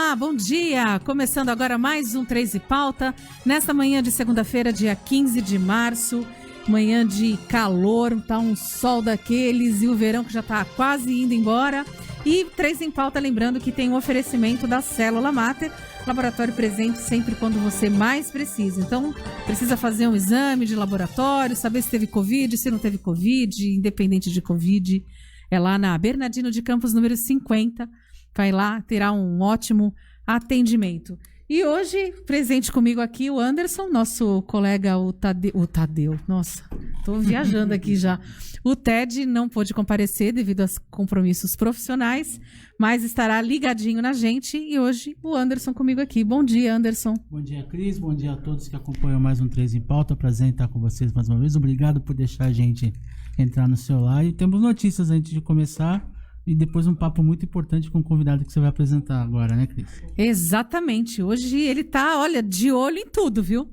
Olá, bom dia! Começando agora mais um 3 e Pauta, nesta manhã de segunda-feira, dia 15 de março, manhã de calor, tá um sol daqueles e o verão que já tá quase indo embora. E 3 em Pauta, lembrando que tem um oferecimento da Célula Mater, laboratório presente sempre quando você mais precisa. Então, precisa fazer um exame de laboratório, saber se teve Covid, se não teve Covid, independente de Covid. É lá na Bernardino de Campos, número 50. Vai lá, terá um ótimo atendimento. E hoje, presente comigo aqui, o Anderson, nosso colega, o Tadeu. Nossa, estou viajando aqui já. O Ted não pôde comparecer devido aos compromissos profissionais, mas estará ligadinho na gente. E hoje, o Anderson comigo aqui. Bom dia, Anderson. Bom dia, Cris. Bom dia a todos que acompanham mais um 3 em Pauta. Prazer em estar com vocês mais uma vez. Obrigado por deixar a gente entrar no seu lar. E temos notícias antes de começar. E depois um papo muito importante com o convidado que você vai apresentar agora, né, Cris? Exatamente. Hoje ele tá, olha, de olho em tudo, viu?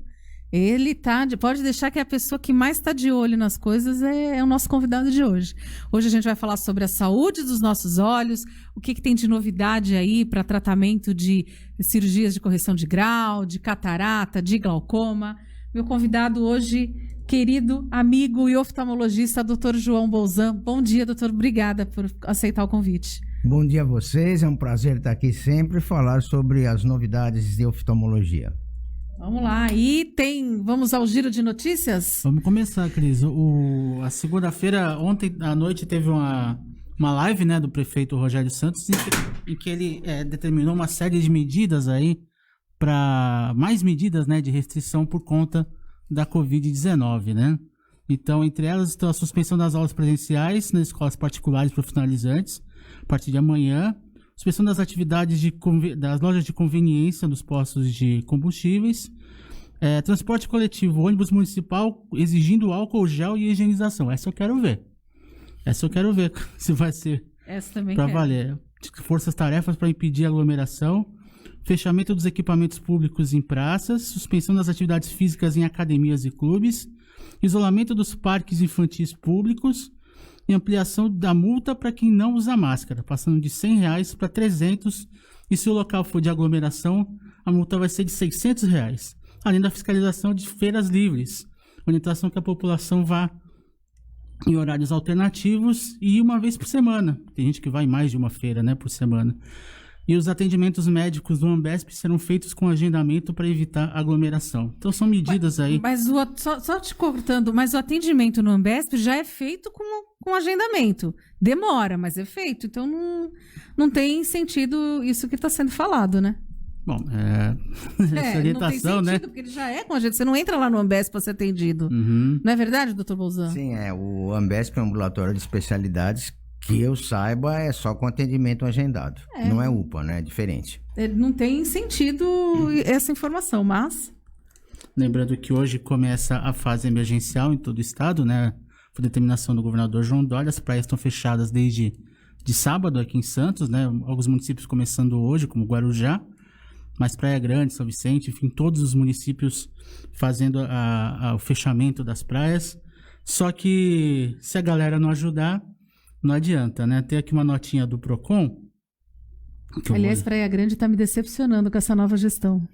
Ele tá, pode deixar que a pessoa que mais está de olho nas coisas é o nosso convidado de hoje. Hoje a gente vai falar sobre a saúde dos nossos olhos, o que tem de novidade aí para tratamento de cirurgias de correção de grau, de catarata, de glaucoma. Meu convidado hoje, querido amigo e oftalmologista, Dr. João Bolzan. Bom dia, doutor. Obrigada por aceitar o convite. Bom dia a vocês. É um prazer estar aqui sempre e falar sobre as novidades de oftalmologia. Vamos lá. E vamos ao giro de notícias? Vamos começar, Cris. A segunda-feira, ontem à noite, teve uma live, né, do prefeito Rogério Santos em que ele determinou uma série de medidas aí, mais medidas, né, de restrição por conta da Covid-19, né? Então, entre elas estão a suspensão das aulas presenciais nas escolas particulares profissionalizantes, a partir de amanhã, suspensão das atividades das lojas de conveniência dos postos de combustíveis, transporte coletivo, ônibus municipal exigindo álcool gel e higienização. Essa eu quero ver se vai ser para valer. Forças-tarefas para impedir aglomeração, fechamento dos equipamentos públicos em praças, suspensão das atividades físicas em academias e clubes, isolamento dos parques infantis públicos e ampliação da multa para quem não usa máscara, passando de R$100 para R$300, e se o local for de aglomeração, a multa vai ser de R$600, além da fiscalização de feiras livres, orientação que a população vá em horários alternativos e uma vez por semana. Tem gente que vai mais de uma feira, né, por semana. E os atendimentos médicos do Ambesp serão feitos com agendamento para evitar aglomeração. Então, são medidas aí... Mas só te cortando, mas o atendimento no Ambesp já é feito com agendamento. Demora, mas é feito. Então, não tem sentido isso que está sendo falado, né? Bom, essa orientação, não tem sentido, né? Porque ele já é com agenda. Você não entra lá no Ambesp para ser atendido. Uhum. Não é verdade, doutor Bolzan? Sim, o Ambesp é um ambulatório de especialidades que eu saiba é só com atendimento agendado. Não é UPA, né? É diferente. Não tem sentido essa informação, mas... Lembrando que hoje começa a fase emergencial em todo o estado, né? Por determinação do governador João Dória, as praias estão fechadas desde sábado aqui em Santos, né? Alguns municípios começando hoje, como Guarujá, mas Praia Grande, São Vicente, enfim, todos os municípios fazendo o fechamento das praias. Só que se a galera não ajudar, não adianta, né? Tem aqui uma notinha do Procon. Aliás, Praia Grande está me decepcionando com essa nova gestão.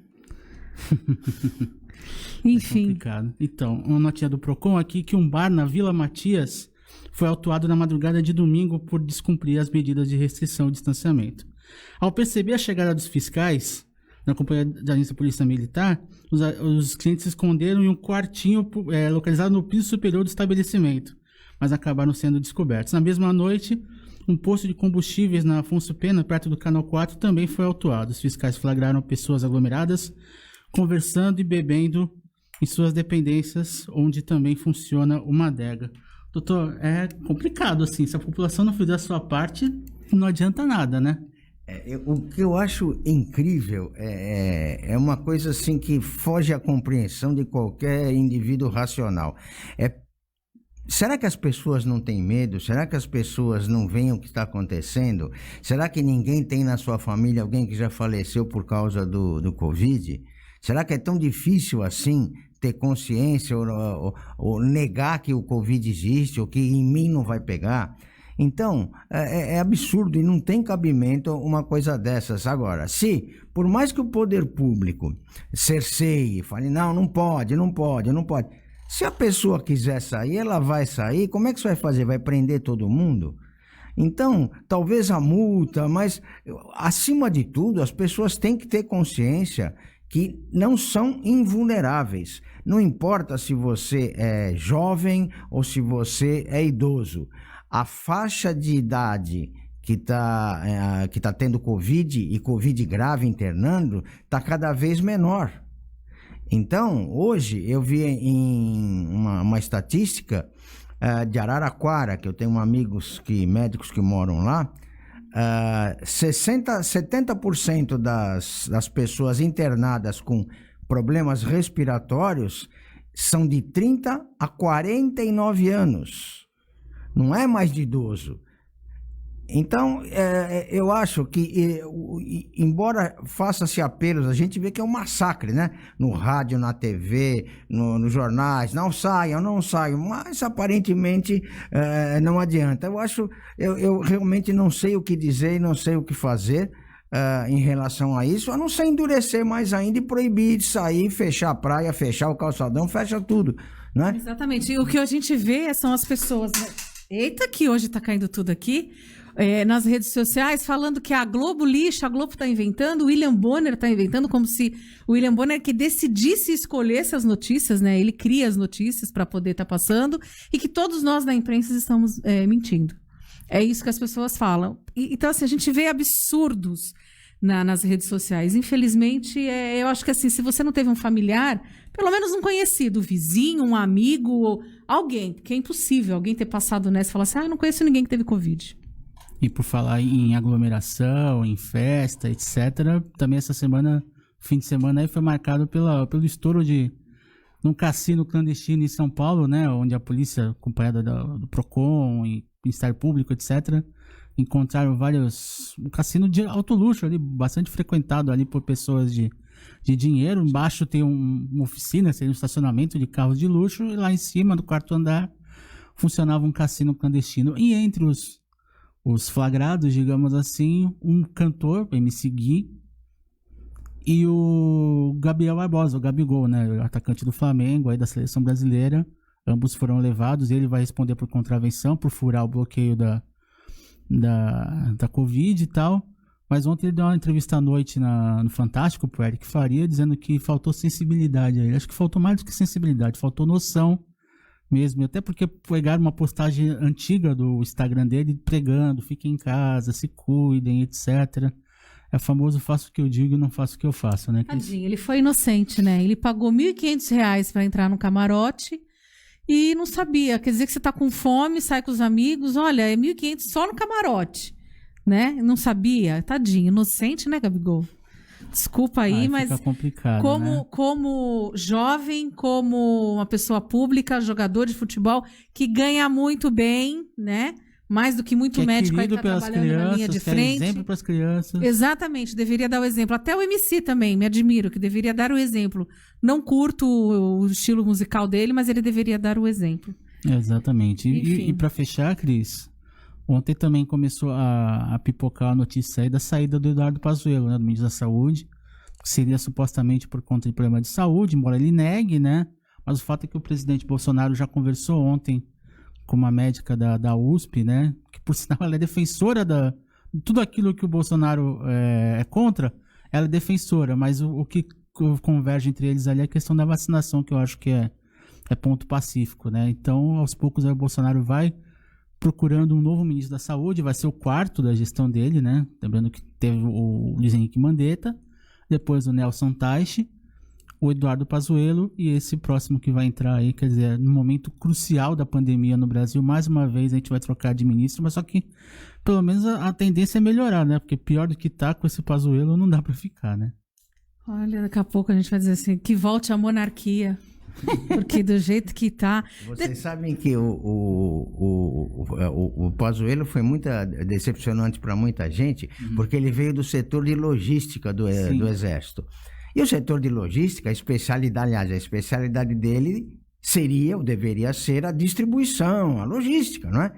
Enfim. É complicado. Então, uma notinha do Procon aqui, que um bar na Vila Matias foi autuado na madrugada de domingo por descumprir as medidas de restrição e distanciamento. Ao perceber a chegada dos fiscais, na companhia da Agência Polícia Militar, os clientes se esconderam em um quartinho localizado no piso superior do estabelecimento, mas acabaram sendo descobertos. Na mesma noite, um posto de combustíveis na Afonso Pena, perto do Canal 4, também foi autuado. Os fiscais flagraram pessoas aglomeradas, conversando e bebendo em suas dependências, onde também funciona uma adega. Doutor, é complicado assim, se a população não fizer a sua parte, não adianta nada, né? O que eu acho incrível é uma coisa assim que foge à compreensão de qualquer indivíduo racional. Será que as pessoas não têm medo? Será que as pessoas não veem o que está acontecendo? Será que ninguém tem na sua família alguém que já faleceu por causa do Covid? Será que é tão difícil assim ter consciência ou negar que o Covid existe ou que em mim não vai pegar? Então, é absurdo e não tem cabimento uma coisa dessas. Agora, se, por mais que o poder público cerceie, fale, não pode. Se a pessoa quiser sair, ela vai sair. Como é que você vai fazer? Vai prender todo mundo? Então, talvez a multa, mas acima de tudo, as pessoas têm que ter consciência que não são invulneráveis. Não importa se você é jovem ou se você é idoso. A faixa de idade que tá tendo Covid e Covid grave internando está cada vez menor. Então, hoje eu vi em uma estatística de Araraquara, que eu tenho médicos que moram lá, 70% das pessoas internadas com problemas respiratórios são de 30 a 49 anos. Não é mais de idoso. Então, eu acho que, embora faça-se apelos, a gente vê que é um massacre, né? No rádio, na TV, nos jornais, não saiam, mas aparentemente não adianta. Eu realmente não sei o que dizer e não sei o que fazer em relação a isso, a não ser endurecer mais ainda e proibir de sair, fechar a praia, fechar o calçadão, fecha tudo, né? Exatamente. E o que a gente vê são as pessoas, né? Eita, que hoje tá caindo tudo aqui. Nas redes sociais, falando que a Globo lixa, a Globo está inventando, o William Bonner está inventando, como se o William Bonner que decidisse escolher essas notícias, né? Ele cria as notícias para poder estar passando, e que todos nós da imprensa estamos mentindo. É isso que as pessoas falam. Então, assim, a gente vê absurdos nas redes sociais. Infelizmente, eu acho que assim, se você não teve um familiar, pelo menos um conhecido, um vizinho, um amigo, alguém, porque é impossível alguém ter passado nessa e falar assim, não conheço ninguém que teve Covid. E por falar em aglomeração, em festa, etc., também essa semana, fim de semana aí foi marcado pelo estouro de num cassino clandestino em São Paulo, né, onde a polícia, acompanhada do Procon e Ministério Público, etc., encontraram um cassino de alto luxo ali, bastante frequentado ali por pessoas de dinheiro. Embaixo tem uma oficina, seria um estacionamento de carros de luxo, e lá em cima, no quarto andar, funcionava um cassino clandestino. E entre os flagrados, digamos assim, um cantor, MC Gui, e o Gabriel Barbosa, o Gabigol, né, o atacante do Flamengo, aí da seleção brasileira. Ambos foram levados, ele vai responder por contravenção, por furar o bloqueio da Covid e tal. Mas ontem ele deu uma entrevista à noite no Fantástico pro Eric Faria, dizendo que faltou sensibilidade a ele. Acho que faltou mais do que sensibilidade, faltou noção mesmo, até porque pegaram uma postagem antiga do Instagram dele pregando, fiquem em casa, se cuidem, etc. É famoso, faço o que eu digo e não faço o que eu faço, né? Tadinho, ele foi inocente, né? Ele pagou R$1.500 para entrar no camarote e não sabia. Quer dizer que você tá com fome, sai com os amigos, olha, é R$1.500 só no camarote, né? Não sabia. Tadinho, inocente, né, Gabigol? Desculpa aí, mas fica complicado, como jovem, como uma pessoa pública, jogador de futebol, que ganha muito bem, né? Mais do que muito médico aí que tá trabalhando na linha de frente. Exemplo para as crianças. Exatamente, deveria dar o exemplo. Até o MC também, me admiro, que deveria dar o exemplo. Não curto o estilo musical dele, mas ele deveria dar o exemplo. Exatamente. E para fechar, Cris, ontem também começou a pipocar a notícia aí da saída do Eduardo Pazuello, né, do ministro da Saúde, que seria supostamente por conta de problema de saúde, embora ele negue, né? Mas o fato é que o presidente Bolsonaro já conversou ontem com uma médica da USP, né? Que, por sinal, ela é defensora de tudo aquilo que o Bolsonaro é contra, ela é defensora, mas o que converge entre eles ali é a questão da vacinação, que eu acho que é ponto pacífico, né? Então, aos poucos, aí, o Bolsonaro vai procurando um novo ministro da Saúde, vai ser o quarto da gestão dele, né? Lembrando que teve o Luiz Henrique Mandetta, depois o Nelson Teich, o Eduardo Pazuello e esse próximo que vai entrar aí, quer dizer, no momento crucial da pandemia no Brasil, mais uma vez a gente vai trocar de ministro, mas só que pelo menos a tendência é melhorar, né? Porque pior do que tá com esse Pazuello não dá para ficar, né? Olha, daqui a pouco a gente vai dizer assim, que volte a monarquia. Porque do jeito que tá... Vocês sabem que o Pazuello foi muito decepcionante para muita gente, porque ele veio do setor de logística do Exército. E o setor de logística, a especialidade dele deveria ser a distribuição, a logística, não é?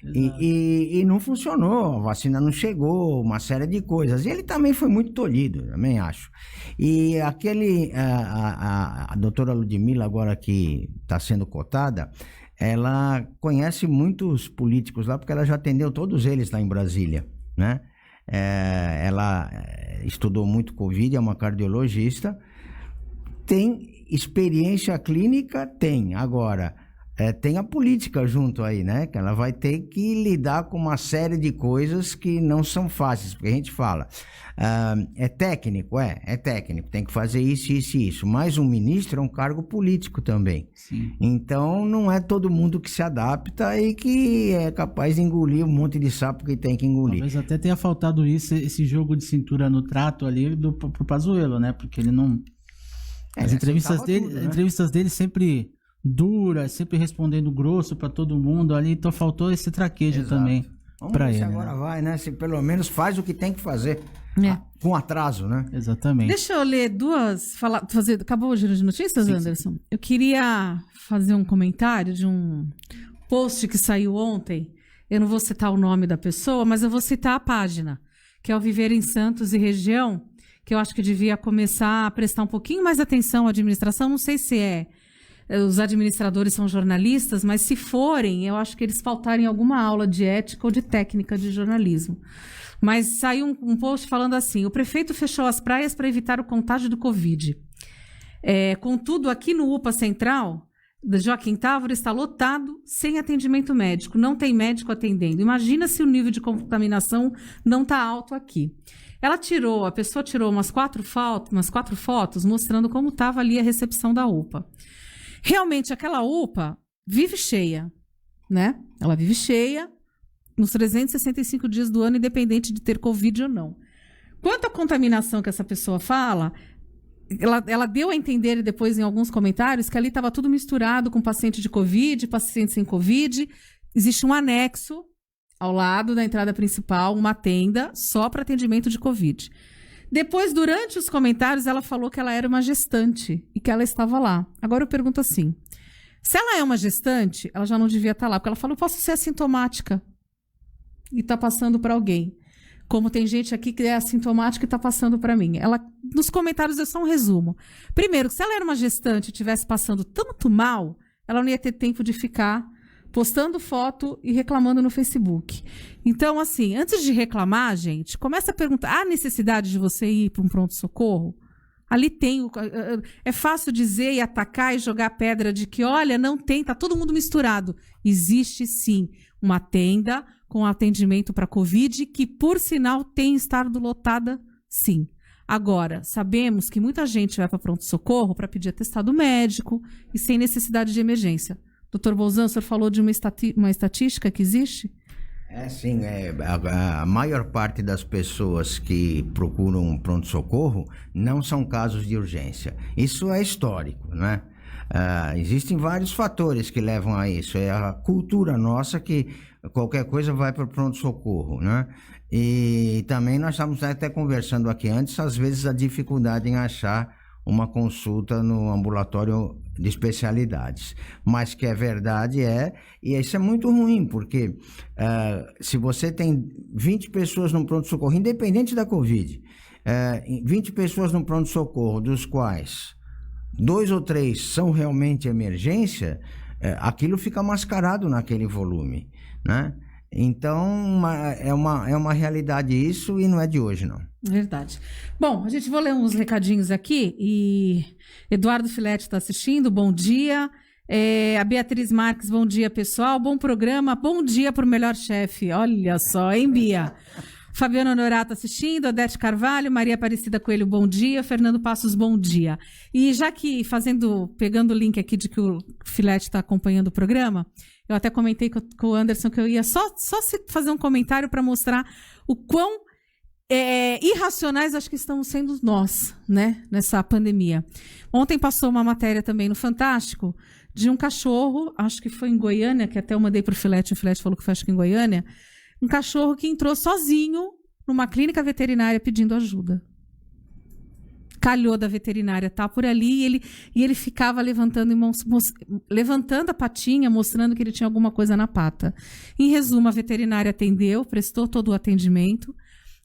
E não funcionou, a vacina não chegou, uma série de coisas. E ele também foi muito tolhido, também acho. E a doutora Ludmilla, agora que está sendo cotada, ela conhece muitos políticos lá, porque ela já atendeu todos eles lá em Brasília, né? Ela estudou muito Covid, é uma cardiologista, tem experiência clínica, tem. Agora, tem a política junto aí, né? Que ela vai ter que lidar com uma série de coisas que não são fáceis, porque a gente fala, é técnico, tem que fazer isso, isso e isso, mas um ministro é um cargo político também. Sim. Então, não é todo mundo que se adapta e que é capaz de engolir um monte de sapo que tem que engolir. Talvez até tenha faltado esse jogo de cintura no trato ali pro Pazuello, né? Porque ele não... As entrevistas dele sempre duras, sempre respondendo grosso para todo mundo ali, então faltou esse traquejo também para ele. Agora vai, né? Se pelo menos faz o que tem que fazer, com atraso, né? Exatamente. Deixa eu ler acabou o giro de notícias, sim, Anderson? Sim. Eu queria fazer um comentário de um post que saiu ontem. Eu não vou citar o nome da pessoa, mas eu vou citar a página, que é o Viver em Santos e Região, que eu acho que devia começar a prestar um pouquinho mais atenção à administração. Não sei se os administradores são jornalistas, mas se forem, eu acho que eles faltarem alguma aula de ética ou de técnica de jornalismo. Mas saiu um post falando assim: o prefeito fechou as praias para evitar o contágio do Covid. Contudo, aqui no UPA Central, da Joaquim Távora, está lotado, sem atendimento médico. Não tem médico atendendo. Imagina se o nível de contaminação não está alto aqui. A pessoa tirou umas quatro fotos mostrando como estava ali a recepção da UPA. Realmente, aquela UPA vive cheia, né? Ela vive cheia nos 365 dias do ano, independente de ter Covid ou não. Quanto à contaminação que essa pessoa fala, ela deu a entender depois em alguns comentários que ali estava tudo misturado com paciente de Covid, paciente sem Covid. Existe um anexo ao lado da entrada principal, uma tenda só para atendimento de Covid. Depois, durante os comentários, ela falou que ela era uma gestante e que ela estava lá. Agora eu pergunto assim, se ela é uma gestante, ela já não devia estar lá, porque ela falou, eu posso ser assintomática e está passando para alguém. Como tem gente aqui que é assintomática e está passando para mim. Nos comentários é só um resumo. Primeiro, se ela era uma gestante e estivesse passando tanto mal, ela não ia ter tempo de ficar postando foto e reclamando no Facebook. Então, assim, antes de reclamar, gente, começa a perguntar, há necessidade de você ir para um pronto-socorro? Ali tem, é fácil dizer e atacar e jogar pedra de que, olha, não tem, tá todo mundo misturado. Existe, sim, uma tenda com atendimento para Covid, que, por sinal, tem estado lotada, sim. Agora, sabemos que muita gente vai para pronto-socorro para pedir atestado médico e sem necessidade de emergência. Doutor Bolzan, o senhor falou de uma estatística que existe? Sim. A maior parte das pessoas que procuram pronto-socorro não são casos de urgência. Isso é histórico, né? Existem vários fatores que levam a isso. É a cultura nossa que qualquer coisa vai para o pronto-socorro, né? E também nós estávamos até conversando aqui antes, às vezes a dificuldade em achar uma consulta no ambulatório de especialidades, mas que é verdade e isso é muito ruim, porque se você tem 20 pessoas no pronto-socorro, independente da Covid, 20 pessoas no pronto-socorro, dos quais 2 ou 3 são realmente emergência, aquilo fica mascarado naquele volume, né? Então, é uma realidade isso e não é de hoje, não. Verdade. Bom, a gente vou ler uns recadinhos aqui e Eduardo Filete está assistindo, bom dia. A Beatriz Marques, bom dia, pessoal. Bom programa, bom dia para o melhor chefe. Olha só, hein, Bia? Fabiana Honorato assistindo, Odete Carvalho, Maria Aparecida Coelho, bom dia, Fernando Passos, bom dia. E já que, pegando o link aqui de que o Filete está acompanhando o programa, eu até comentei com o Anderson que eu ia só fazer um comentário para mostrar o quão irracionais acho que estamos sendo nós, né, nessa pandemia. Ontem passou uma matéria também no Fantástico de um cachorro, acho que foi em Goiânia, que até eu mandei para o Filete falou que foi acho que em Goiânia, um cachorro que entrou sozinho numa clínica veterinária pedindo ajuda. calhou da veterinária estar por ali e ele ficava levantando a patinha, mostrando que ele tinha alguma coisa na pata. Em resumo, a veterinária atendeu, prestou todo o atendimento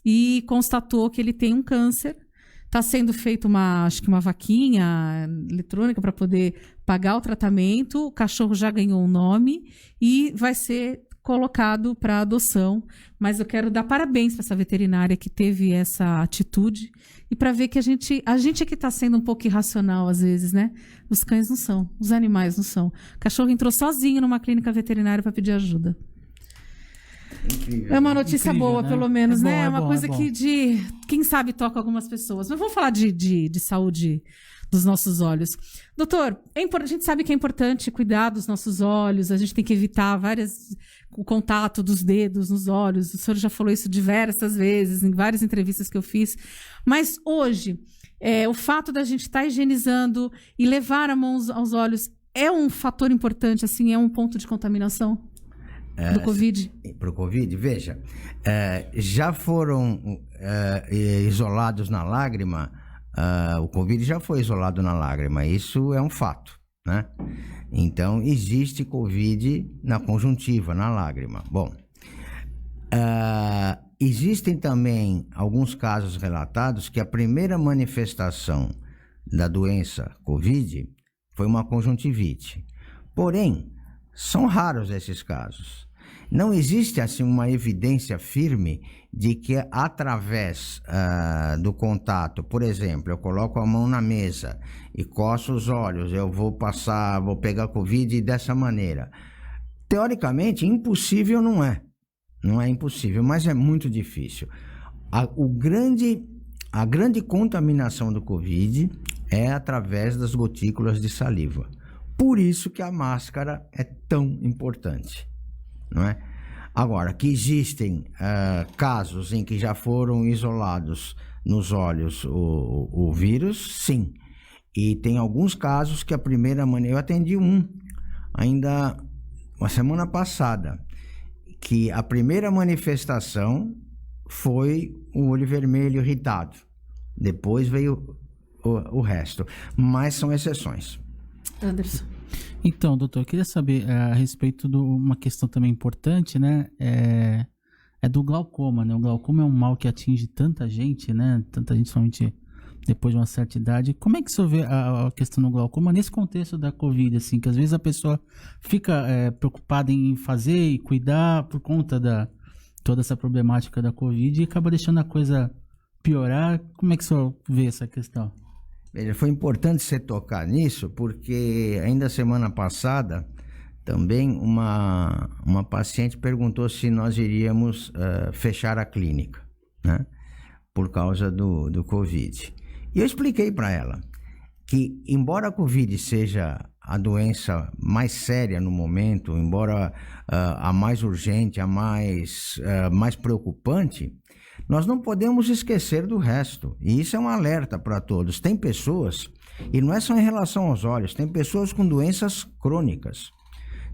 e constatou que ele tem um câncer. Está sendo feita acho que uma vaquinha eletrônica para poder pagar o tratamento. O cachorro já ganhou um nome e vai ser colocado para adoção. Mas eu quero dar parabéns para essa veterinária que teve essa atitude e para ver que a gente é que está sendo um pouco irracional às vezes, né? Os cães não são, os animais não são. O cachorro entrou sozinho numa clínica veterinária para pedir ajuda. Incrível. É uma notícia boa, né? pelo menos, né? É uma bom, coisa que, quem sabe, toca algumas pessoas. Mas vamos falar de saúde dos nossos olhos. Doutor, a gente sabe que é importante cuidar dos nossos olhos, a gente tem que evitar o contato dos dedos nos olhos. O senhor já falou isso diversas vezes, em várias entrevistas que eu fiz. Mas hoje, o fato da gente estar higienizando e levar a mão aos olhos é um fator importante, assim, é um ponto de contaminação? Do Covid? Para o Covid, veja, já foram isolados na lágrima, o Covid já foi isolado na lágrima, isso é um fato, né? Então, existe Covid na conjuntiva, na lágrima. Bom, existem também alguns casos relatados que a primeira manifestação da doença Covid foi uma conjuntivite. Porém, são raros esses casos. Não existe assim uma evidência firme de que através do contato, por exemplo, eu coloco a mão na mesa e coço os olhos, eu vou pegar Covid dessa maneira. Teoricamente, impossível não é. Não é impossível, mas é muito difícil. A grande contaminação do Covid é através das gotículas de saliva. Por isso que a máscara é tão importante, não é? Agora, que existem casos em que já foram isolados nos olhos o vírus, sim. E tem alguns casos que a primeira eu atendi ainda uma semana passada, que a primeira manifestação foi o olho vermelho irritado. Depois veio o resto, mas são exceções. Anderson. Então, doutor, eu queria saber a respeito de uma questão também importante, né? É do glaucoma, né? O glaucoma é um mal que atinge tanta gente, né? Tanta gente, somente depois de uma certa idade. Como é que o senhor vê a questão do glaucoma nesse contexto da Covid, assim? Que às vezes a pessoa fica preocupada em fazer e cuidar por conta da toda essa problemática da Covid e acaba deixando a coisa piorar. Como é que o senhor vê essa questão? Veja, foi importante você tocar nisso, porque ainda semana passada, também uma paciente perguntou se nós iríamos fechar a clínica, né, por causa do Covid. E eu expliquei para ela que, embora a Covid seja a doença mais séria no momento, embora a mais urgente, a mais preocupante, nós não podemos esquecer do resto, e isso é um alerta para todos. Tem pessoas, e não é só em relação aos olhos, tem pessoas com doenças crônicas,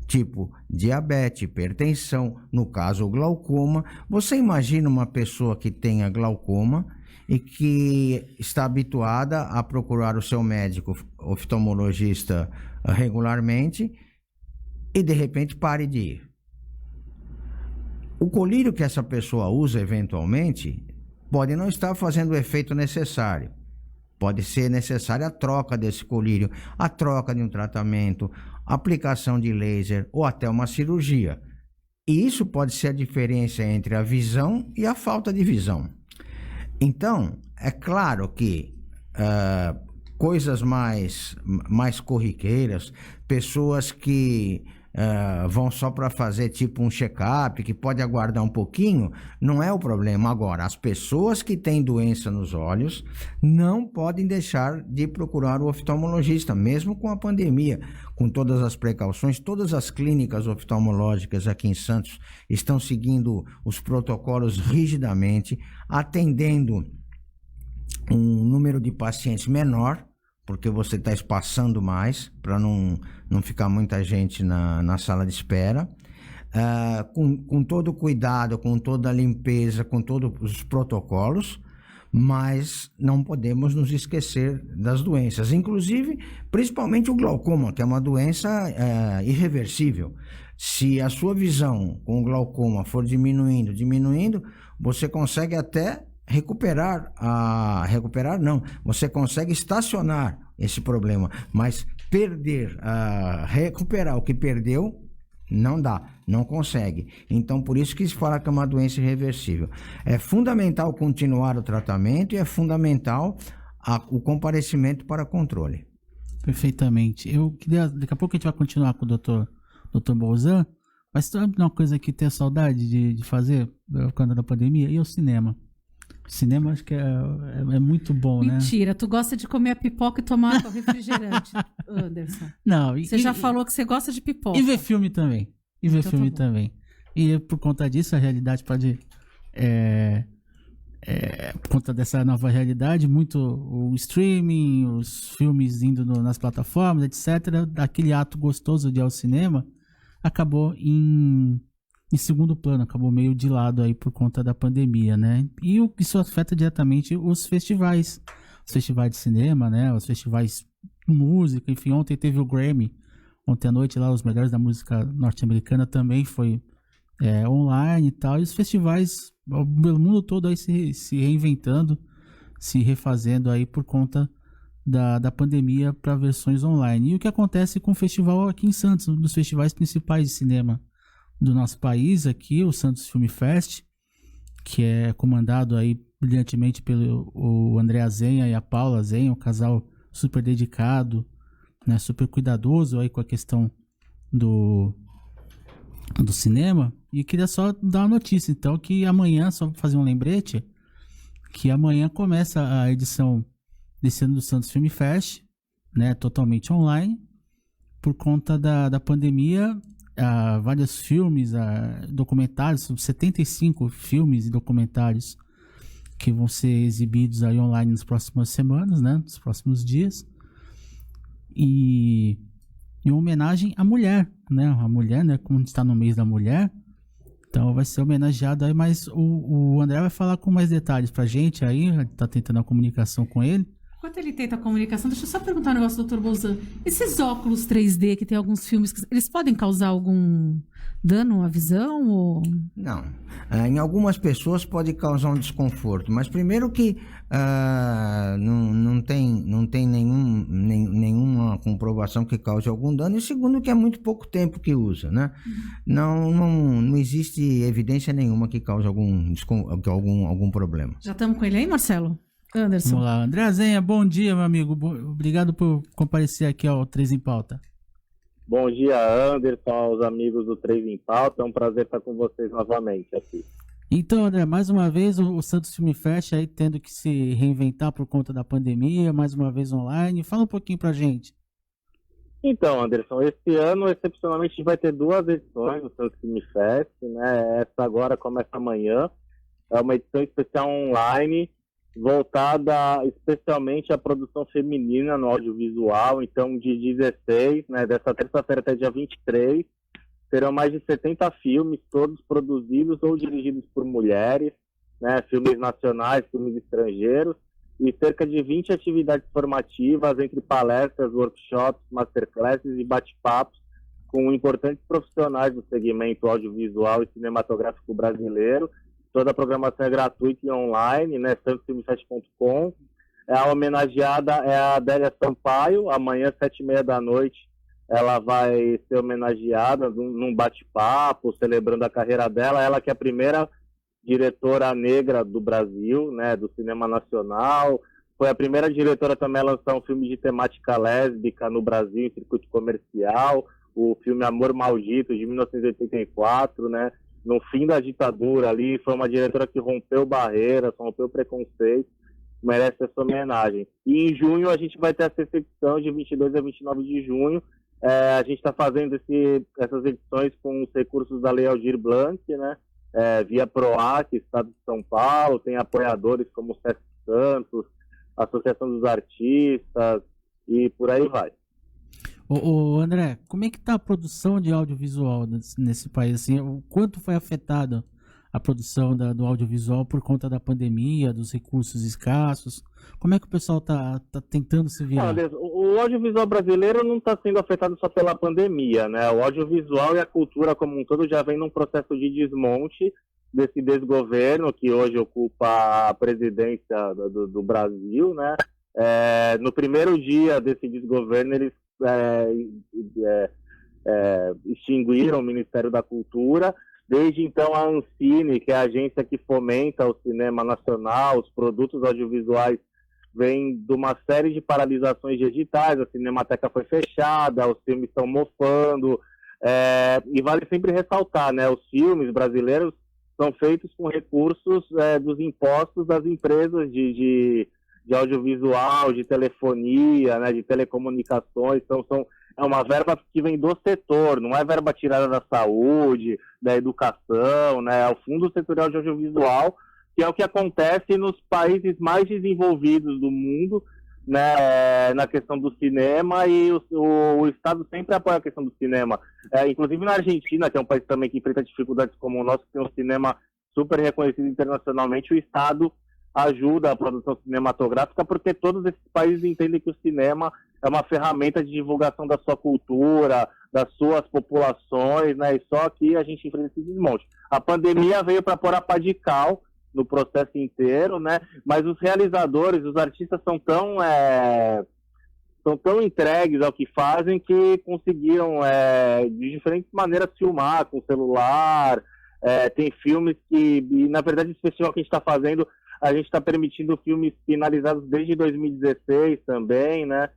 tipo diabetes, hipertensão, no caso o glaucoma. Você imagina uma pessoa que tenha glaucoma e que está habituada a procurar o seu médico oftalmologista regularmente e de repente pare de ir. O colírio que essa pessoa usa eventualmente pode não estar fazendo o efeito necessário. Pode ser necessária a troca desse colírio, a troca de um tratamento, aplicação de laser ou até uma cirurgia. E isso pode ser a diferença entre a visão e a falta de visão. Então, é claro que coisas mais corriqueiras, pessoas que vão só para fazer tipo um check-up, que pode aguardar um pouquinho, não é o problema. Agora, as pessoas que têm doença nos olhos não podem deixar de procurar o oftalmologista, mesmo com a pandemia, com todas as precauções. Todas as clínicas oftalmológicas aqui em Santos estão seguindo os protocolos rigidamente, atendendo um número de pacientes menor, porque você está espaçando mais, para não ficar muita gente na sala de espera, com todo o cuidado, com toda a limpeza, com todos os protocolos, mas não podemos nos esquecer das doenças, inclusive, principalmente o glaucoma, que é uma doença irreversível. Se a sua visão com o glaucoma for diminuindo, você consegue até você consegue estacionar esse problema, mas recuperar o que perdeu, não dá, não consegue. Então, por isso que se fala que é uma doença irreversível. É fundamental continuar o tratamento e é fundamental o comparecimento para controle. Perfeitamente. Eu queria, daqui a pouco a gente vai continuar com o Dr. Bolzan, mas sabe uma coisa que tenho saudade de fazer quando da pandemia? E o cinema. Cinema acho que é muito bom, né? Mentira, tu gosta de comer a pipoca e tomar o refrigerante, Anderson. Não, você já falou que você gosta de pipoca. E ver filme também. E por conta disso, a realidade pode... por conta dessa nova realidade, muito o streaming, os filmes indo nas plataformas, etc. Aquele ato gostoso de ir ao cinema acabou em segundo plano, acabou meio de lado aí por conta da pandemia, né? E isso afeta diretamente os festivais de cinema, né? Os festivais de música, enfim, ontem teve o Grammy, ontem à noite lá, os melhores da música norte-americana também foi online e tal, e os festivais pelo mundo todo aí se reinventando, se refazendo aí por conta da pandemia para versões online. E o que acontece com o festival aqui em Santos, um dos festivais principais de cinema do nosso país aqui, o Santos Film Fest, que é comandado aí brilhantemente pelo o André Azenha e a Paula Azenha, um casal super dedicado, né, super cuidadoso aí com a questão do cinema. E queria só dar uma notícia, então, que amanhã, só fazer um lembrete, que amanhã começa a edição desse ano do Santos Film Fest, né, totalmente online, por conta da pandemia. Vários filmes, documentários, 75 filmes e documentários que vão ser exibidos aí online nas próximas semanas, né, nos próximos dias, e em homenagem à mulher, né, a mulher, né, como está no mês da mulher, então vai ser homenageado aí, mas o André vai falar com mais detalhes pra gente aí, tá tentando a comunicação com ele. Enquanto ele tenta a comunicação, deixa eu só perguntar um negócio, Dr. Bolzan. Esses óculos 3D que tem alguns filmes, eles podem causar algum dano à visão? Ou... Não. Em algumas pessoas pode causar um desconforto, mas primeiro que não tem nenhuma comprovação que cause algum dano, e segundo que é muito pouco tempo que usa, né? Não existe evidência nenhuma que cause algum problema. Já estamos com ele aí, Marcelo? Anderson. Vamos lá, André Azenha, bom dia, meu amigo. Obrigado por comparecer aqui ao 3 em Pauta. Bom dia, Anderson, aos amigos do 3 em Pauta. É um prazer estar com vocês novamente aqui. Então, André, mais uma vez o Santos Film Fest aí tendo que se reinventar por conta da pandemia, mais uma vez online. Fala um pouquinho pra gente. Então, Anderson, esse ano, excepcionalmente, a gente vai ter 2 edições do Santos Film Fest, né? Essa agora começa amanhã. É uma edição especial online, voltada especialmente à produção feminina no audiovisual. Então, de 16, né, dessa terça-feira até dia 23, serão mais de 70 filmes, todos produzidos ou dirigidos por mulheres, né, filmes nacionais, filmes estrangeiros, e cerca de 20 atividades formativas, entre palestras, workshops, masterclasses e bate-papos, com importantes profissionais do segmento audiovisual e cinematográfico brasileiro. Toda a programação é gratuita e online, né? santosfilmfest.com. A homenageada é a Adélia Sampaio. Amanhã, 7h30 da noite, ela vai ser homenageada num bate-papo, celebrando a carreira dela. Ela que é a primeira diretora negra do Brasil, né? Do cinema nacional. Foi a primeira diretora também a lançar um filme de temática lésbica no Brasil, em circuito comercial. O filme Amor Maldito, de 1984, né? No fim da ditadura ali, foi uma diretora que rompeu barreiras, rompeu preconceito, merece essa homenagem. E em junho a gente vai ter essa edição de 22 a 29 de junho. A gente está fazendo essas edições com os recursos da Lei Aldir Blanc, né? Via PROAC, Estado de São Paulo, tem apoiadores como o Sesc Santos, Associação dos Artistas e por aí vai. Ô André, como é que tá a produção de audiovisual nesse país? Assim, o quanto foi afetada a produção do audiovisual por conta da pandemia, dos recursos escassos? Como é que o pessoal tá tentando se virar? Olha, o audiovisual brasileiro não está sendo afetado só pela pandemia, né? O audiovisual e a cultura como um todo já vem num processo de desmonte desse desgoverno que hoje ocupa a presidência do Brasil, né? No primeiro dia desse desgoverno, eles extinguiram o Ministério da Cultura. Desde então, a Ancine, que é a agência que fomenta o cinema nacional, os produtos audiovisuais, vem de uma série de paralisações de editais, a Cinemateca foi fechada, os filmes estão mofando, e vale sempre ressaltar, né, os filmes brasileiros são feitos com recursos dos impostos das empresas de audiovisual, de telefonia, né, de telecomunicações, então é uma verba que vem do setor, não é verba tirada da saúde, da educação, né, é o Fundo Setorial de Audiovisual, que é o que acontece nos países mais desenvolvidos do mundo, né, na questão do cinema, e o Estado sempre apoia a questão do cinema. Inclusive na Argentina, que é um país também que enfrenta dificuldades como o nosso, que tem um cinema super reconhecido internacionalmente, o Estado ajuda a produção cinematográfica, porque todos esses países entendem que o cinema é uma ferramenta de divulgação da sua cultura, das suas populações, né, e só que a gente enfrenta esse desmonte. A pandemia veio para pôr a pá de cal no processo inteiro, né? Mas os realizadores, os artistas são tão entregues ao que fazem que conseguiram de diferentes maneiras filmar com celular. Tem filmes que, e, na verdade, esse festival que a gente está fazendo, a gente está permitindo filmes finalizados desde 2016 também, né?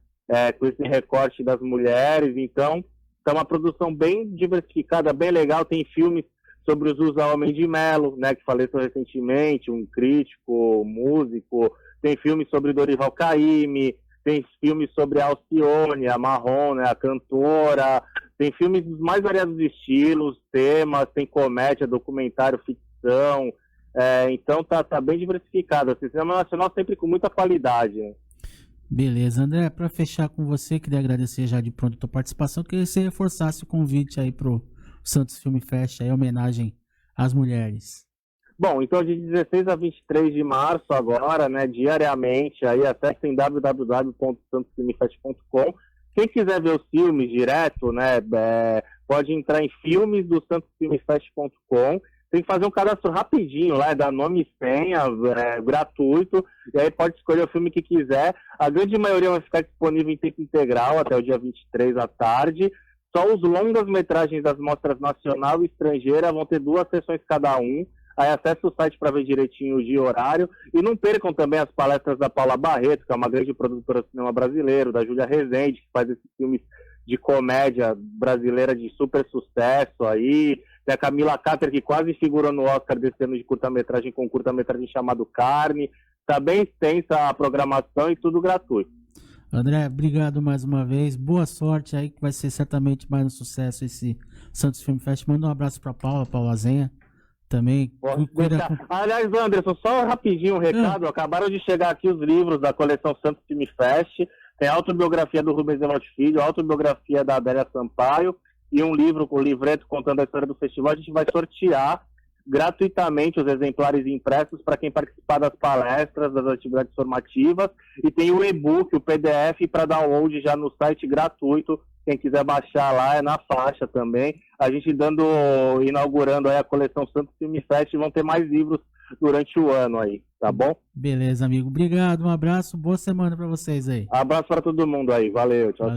Com esse recorte das mulheres. Então, é uma produção bem diversificada, bem legal. Tem filmes sobre o Zusa Homem de Melo, né, que faleceu recentemente, um crítico, músico. Tem filmes sobre Dorival Caymmi, tem filmes sobre a Alcione, a Marrom, né, a cantora. Tem filmes dos mais variados estilos, temas, tem comédia, documentário, ficção. Então tá bem diversificado. O cinema nacional sempre com muita qualidade, né? Beleza, André, para fechar com você, queria agradecer já de pronto a tua participação, queria que você reforçasse o convite aí pro Santos Film Fest, aí, homenagem às mulheres. Bom, então de 16 a 23 de março agora, né, diariamente, aí acessem em www.santosfilmfest.com. Quem quiser ver os filmes direto, né, pode entrar em filmes do santosfilmfest.com. Tem que fazer um cadastro rapidinho lá, dar nome e senha, gratuito, e aí pode escolher o filme que quiser. A grande maioria vai ficar disponível em tempo integral até o dia 23 à tarde. Só os longas-metragens das mostras nacional e estrangeira vão ter 2 sessões cada um. Aí acesse o site para ver direitinho o dia e horário. E não percam também as palestras da Paula Barreto, que é uma grande produtora do cinema brasileiro, da Júlia Rezende, que faz esses filmes de comédia brasileira de super sucesso aí. Tem a Camila Cáter, que quase figurou no Oscar desse ano de curta-metragem, com um curta-metragem chamado Carne. Está bem extensa a programação e tudo gratuito. André, obrigado mais uma vez. Boa sorte aí, que vai ser certamente mais um sucesso esse Santos Film Fest. Manda um abraço para Paula Zenha também. Aliás, Anderson, só rapidinho um recado. Acabaram de chegar aqui os livros da coleção Santos Film Fest. Tem a autobiografia do Rubens Evaldo Filho, a autobiografia da Adélia Sampaio e um livro com livreto contando a história do festival. A gente vai sortear gratuitamente os exemplares impressos para quem participar das palestras, das atividades formativas, e tem o e-book, o PDF para download já no site gratuito. Quem quiser baixar lá, é na faixa também. A gente inaugurando aí a coleção Santos Film Fest, vão ter mais livros durante o ano aí, tá bom? Beleza, amigo. Obrigado, um abraço, boa semana para vocês aí. Abraço para todo mundo aí, valeu, tchau.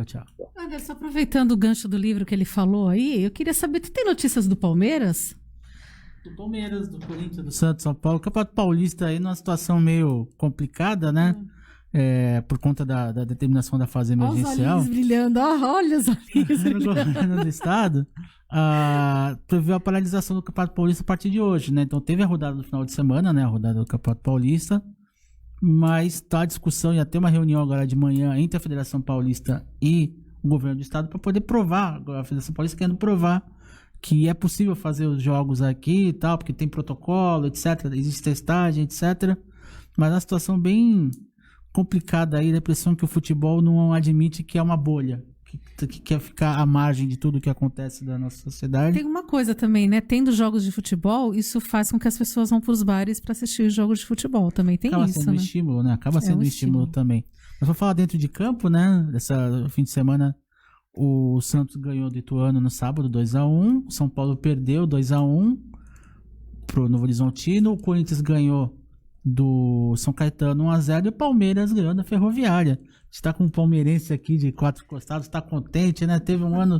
Tchau. Anderson, aproveitando o gancho do livro que ele falou aí, eu queria saber, tu tem notícias do Palmeiras? Do Palmeiras, do Corinthians, do Santos, São Paulo. O Campeonato Paulista aí numa situação meio complicada, né? Por conta da determinação da fase emergencial. Olha os olhinhos brilhando, olha os olhinhos brilhando. No governo do estado, previu a paralisação do Campeonato Paulista a partir de hoje, né? Então teve a rodada do final de semana, né? A rodada do Campeonato Paulista, mas tá a discussão, ia ter uma reunião agora de manhã entre a Federação Paulista e o governo do estado para poder provar, a Federação Paulista querendo provar que é possível fazer os jogos aqui e tal, porque tem protocolo, etc, existe testagem, etc, mas é uma situação bem complicada aí, a impressão que o futebol não admite que é uma bolha, que quer ficar à margem de tudo que acontece da nossa sociedade. Tem uma coisa também, né? Tendo jogos de futebol, isso faz com que as pessoas vão pros bares para assistir os jogos de futebol. Também tem Acaba isso, sendo né? estímulo, né? Acaba sendo um estímulo também. Mas vou falar dentro de campo, né? Essa fim de semana, o Santos ganhou do Ituano no sábado, 2-1. O São Paulo perdeu 2-1 pro Novo Horizontino. O Corinthians ganhou do São Caetano 1-0 e o Palmeiras ganhou da Ferroviária. A gente tá com um palmeirense aqui de 4 costados, tá contente, né? Teve um ano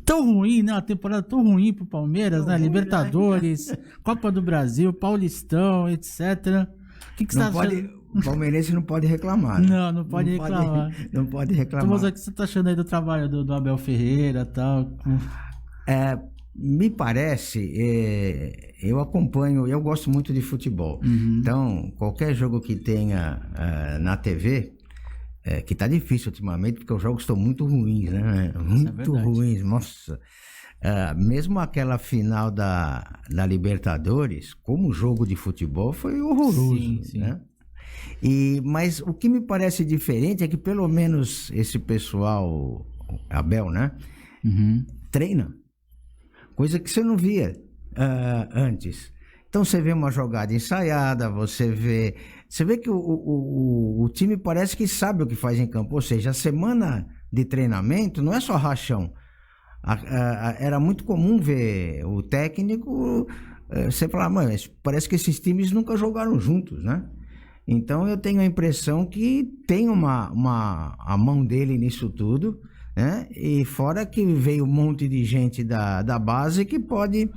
tão ruim, né? Uma temporada tão ruim pro Palmeiras, né? Libertadores, Copa do Brasil, Paulistão, etc. O que você tá achando? O palmeirense não pode reclamar. Né? Não pode reclamar. Não pode reclamar. Mas o que você tá achando aí do trabalho do Abel Ferreira e tal? Me parece, eu acompanho, eu gosto muito de futebol. Então, qualquer jogo que tenha na TV, que tá difícil ultimamente, porque os jogos estão muito ruins, né? Muito ruins, nossa. Mesmo aquela final da Libertadores, como jogo de futebol, foi horroroso, sim. né? Mas o que me parece diferente é que pelo menos esse pessoal, Abel, né? Treina. Coisa que você não via antes. Então você vê uma jogada ensaiada, você vê que o time parece que sabe o que faz em campo. Ou seja, a semana de treinamento não é só rachão. Era muito comum ver o técnico, você falar, mas parece que esses times nunca jogaram juntos, né? Então eu tenho a impressão que tem a mão dele nisso tudo, né? E fora que veio um monte de gente da base que pode...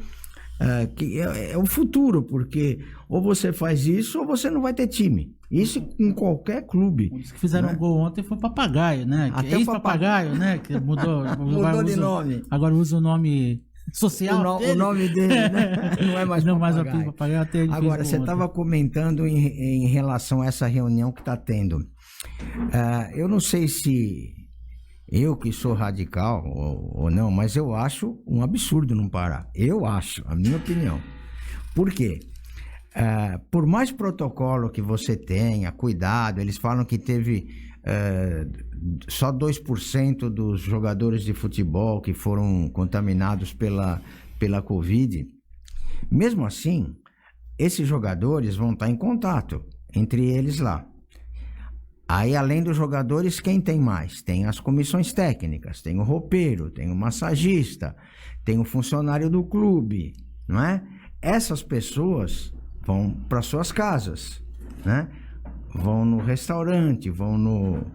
que é o futuro, porque ou você faz isso ou você não vai ter time. Isso com qualquer clube. Os que fizeram um gol ontem foi o Papagaio, né? Até ex-Papagaio, né? Que mudou de nome. Agora usa o nome social. O nome dele, né? Não é mais Papagaio. Papagaio Agora, você estava comentando em relação a essa reunião que está tendo. Eu não sei se eu que sou radical ou não, mas eu acho um absurdo não parar. Eu acho, a minha opinião. Por quê? Por mais protocolo que você tenha, cuidado, eles falam que teve só 2% dos jogadores de futebol que foram contaminados pela Covid. Mesmo assim, esses jogadores vão estar em contato entre eles lá. Aí, além dos jogadores, quem tem mais? Tem as comissões técnicas, tem o roupeiro, tem o massagista, tem o funcionário do clube, não é? Essas pessoas vão para suas casas, né? Vão no restaurante, vão no...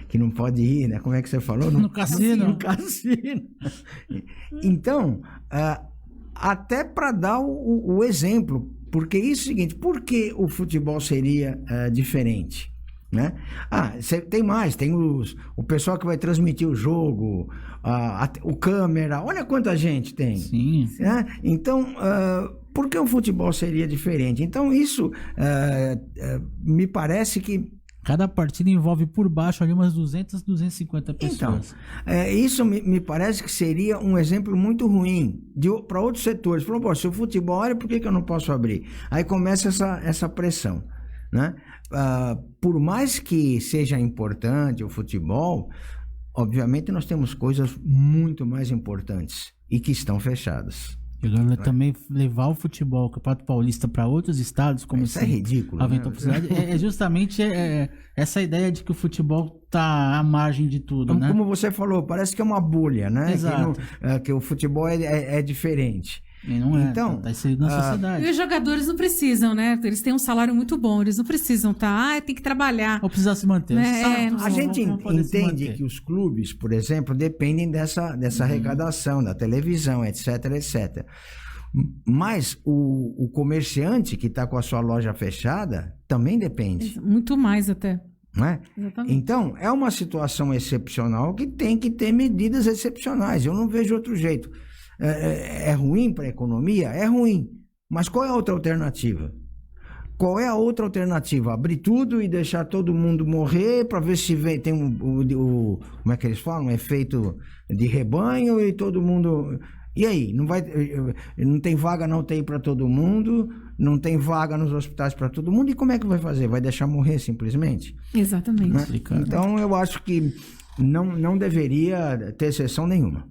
que não pode ir, né? Como é que você falou? No cassino. No cassino. Então, até para dar o exemplo, porque isso é o seguinte, por que o futebol seria diferente? Né? Tem mais, tem o pessoal que vai transmitir o jogo, o câmera, olha quanta gente tem. Sim. Né? Então, por que o futebol seria diferente? Então, isso me parece que... Cada partida envolve por baixo ali umas 200, 250 pessoas. Então, isso me parece que seria um exemplo muito ruim para outros setores. Falou, se o futebol, olha, por que eu não posso abrir? Aí começa essa pressão, né? Por mais que seja importante o futebol, obviamente nós temos coisas muito mais importantes e que estão fechadas. E agora também levar o futebol, o Campeonato Paulista, para outros estados, como isso é ridículo. É justamente essa ideia de que o futebol está à margem de tudo, né? Como você falou, parece que é uma bolha, né? Exato. Que o futebol é diferente. E não é, então, tá inserido na sociedade. E os jogadores não precisam, né? Eles têm um salário muito bom, eles não precisam, tem que trabalhar. Ou precisar se manter. A gente entende que os clubes, por exemplo, dependem dessa arrecadação, da televisão, etc, etc. Mas o comerciante que está com a sua loja fechada também depende. Muito mais até. Não é? Exatamente. Então, é uma situação excepcional que tem que ter medidas excepcionais. Eu não vejo outro jeito. É ruim para a economia? É ruim. Mas qual é a outra alternativa? Qual é a outra alternativa? Abrir tudo e deixar todo mundo morrer para ver se tem como é que eles falam? Um efeito de rebanho e todo mundo... E aí? Não tem vaga na UTI para todo mundo, não tem vaga nos hospitais para todo mundo, e como é que vai fazer? Vai deixar morrer simplesmente? Exatamente. Né? Então, eu acho que não deveria ter exceção nenhuma.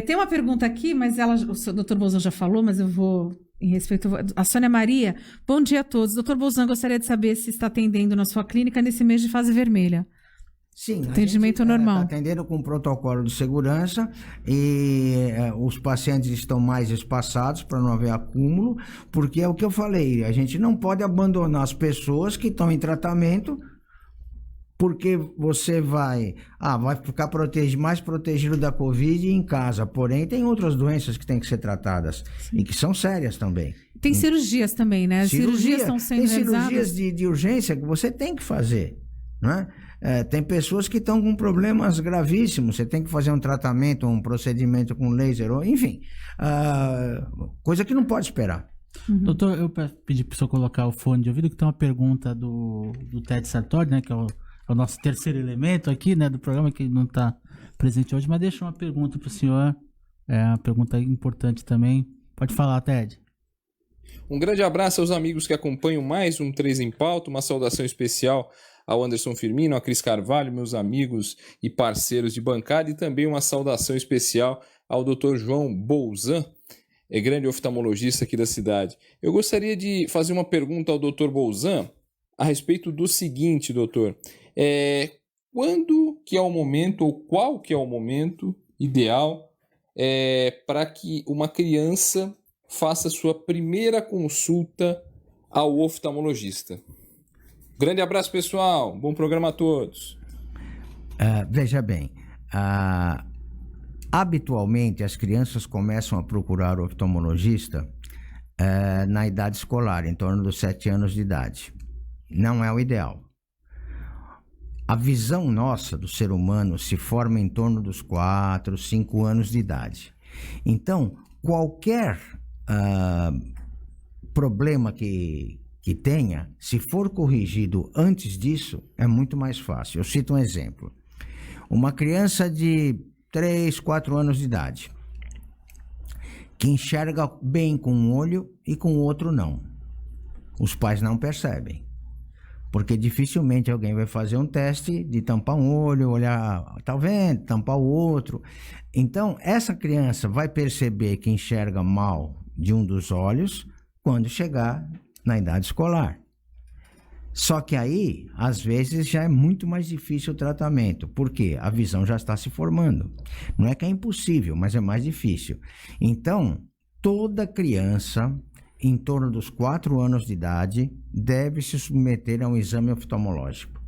Tem uma pergunta aqui, mas o Dr. Bolzan já falou, mas eu vou, em respeito a Sônia Maria. Bom dia a todos. Dr. Bolzan, gostaria de saber se está atendendo na sua clínica nesse mês de fase vermelha. Sim, atendimento normal. Está atendendo com protocolo de segurança e os pacientes estão mais espaçados para não haver acúmulo, porque é o que eu falei, a gente não pode abandonar as pessoas que estão em tratamento, porque você vai ficar mais protegido da Covid em casa, porém tem outras doenças que têm que ser tratadas. Sim. E que são sérias também. Tem cirurgias também, né? As cirurgias estão sendo realizadas. Tem cirurgias de urgência que você tem que fazer, não é? Tem pessoas que estão com problemas gravíssimos, você tem que fazer um tratamento, um procedimento com laser, enfim, coisa que não pode esperar. Uhum. Doutor, eu pedi para o senhor colocar o fone de ouvido, que tem uma pergunta do Ted Sartori, né, que é o nosso terceiro elemento aqui, né, do programa, que não está presente hoje, mas deixa uma pergunta para o senhor, uma pergunta importante também. Pode falar, Ted. Um grande abraço aos amigos que acompanham mais um 3 em Pauta, uma saudação especial ao Anderson Firmino, a Cris Carvalho, meus amigos e parceiros de bancada, e também uma saudação especial ao Dr. João Bolzan, grande oftalmologista aqui da cidade. Eu gostaria de fazer uma pergunta ao Dr. Bolzan a respeito do seguinte, doutor. Quando que é o momento, ou qual que é o momento ideal para que uma criança faça sua primeira consulta ao oftalmologista? Grande abraço, pessoal. Bom programa a todos. Veja bem, habitualmente as crianças começam a procurar o oftalmologista na idade escolar, em torno dos 7 anos de idade. Não é o ideal. A visão nossa do ser humano se forma em torno dos 4, 5 anos de idade. Então, qualquer problema que tenha, se for corrigido antes disso, é muito mais fácil. Eu cito um exemplo. Uma criança de 3, 4 anos de idade, que enxerga bem com um olho e com o outro não. Os pais não percebem, porque dificilmente alguém vai fazer um teste de tampar um olho, olhar, tá vendo, tampar o outro. Então, essa criança vai perceber que enxerga mal de um dos olhos quando chegar na idade escolar. Só que aí, às vezes, já é muito mais difícil o tratamento, porque a visão já está se formando. Não é que é impossível, mas é mais difícil. Então, toda criança, em torno dos 4 anos de idade, deve se submeter a um exame oftalmológico,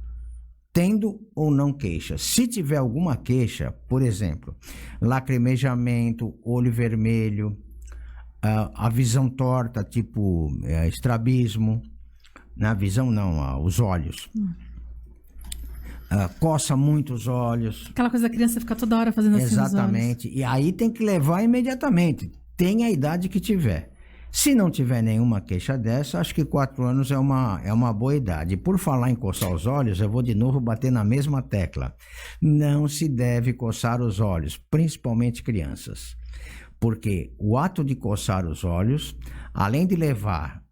tendo ou não queixa. Se tiver alguma queixa, por exemplo, lacrimejamento, olho vermelho, a visão torta, tipo estrabismo, na visão não, os olhos. Coça muito os olhos. Aquela coisa da criança ficar toda hora fazendo assim nos olhos. Exatamente. E aí tem que levar imediatamente, tenha a idade que tiver. Se não tiver nenhuma queixa dessa, acho que 4 anos é uma boa idade. Por falar em coçar os olhos, eu vou de novo bater na mesma tecla. Não se deve coçar os olhos, principalmente crianças. Porque o ato de coçar os olhos, além de levar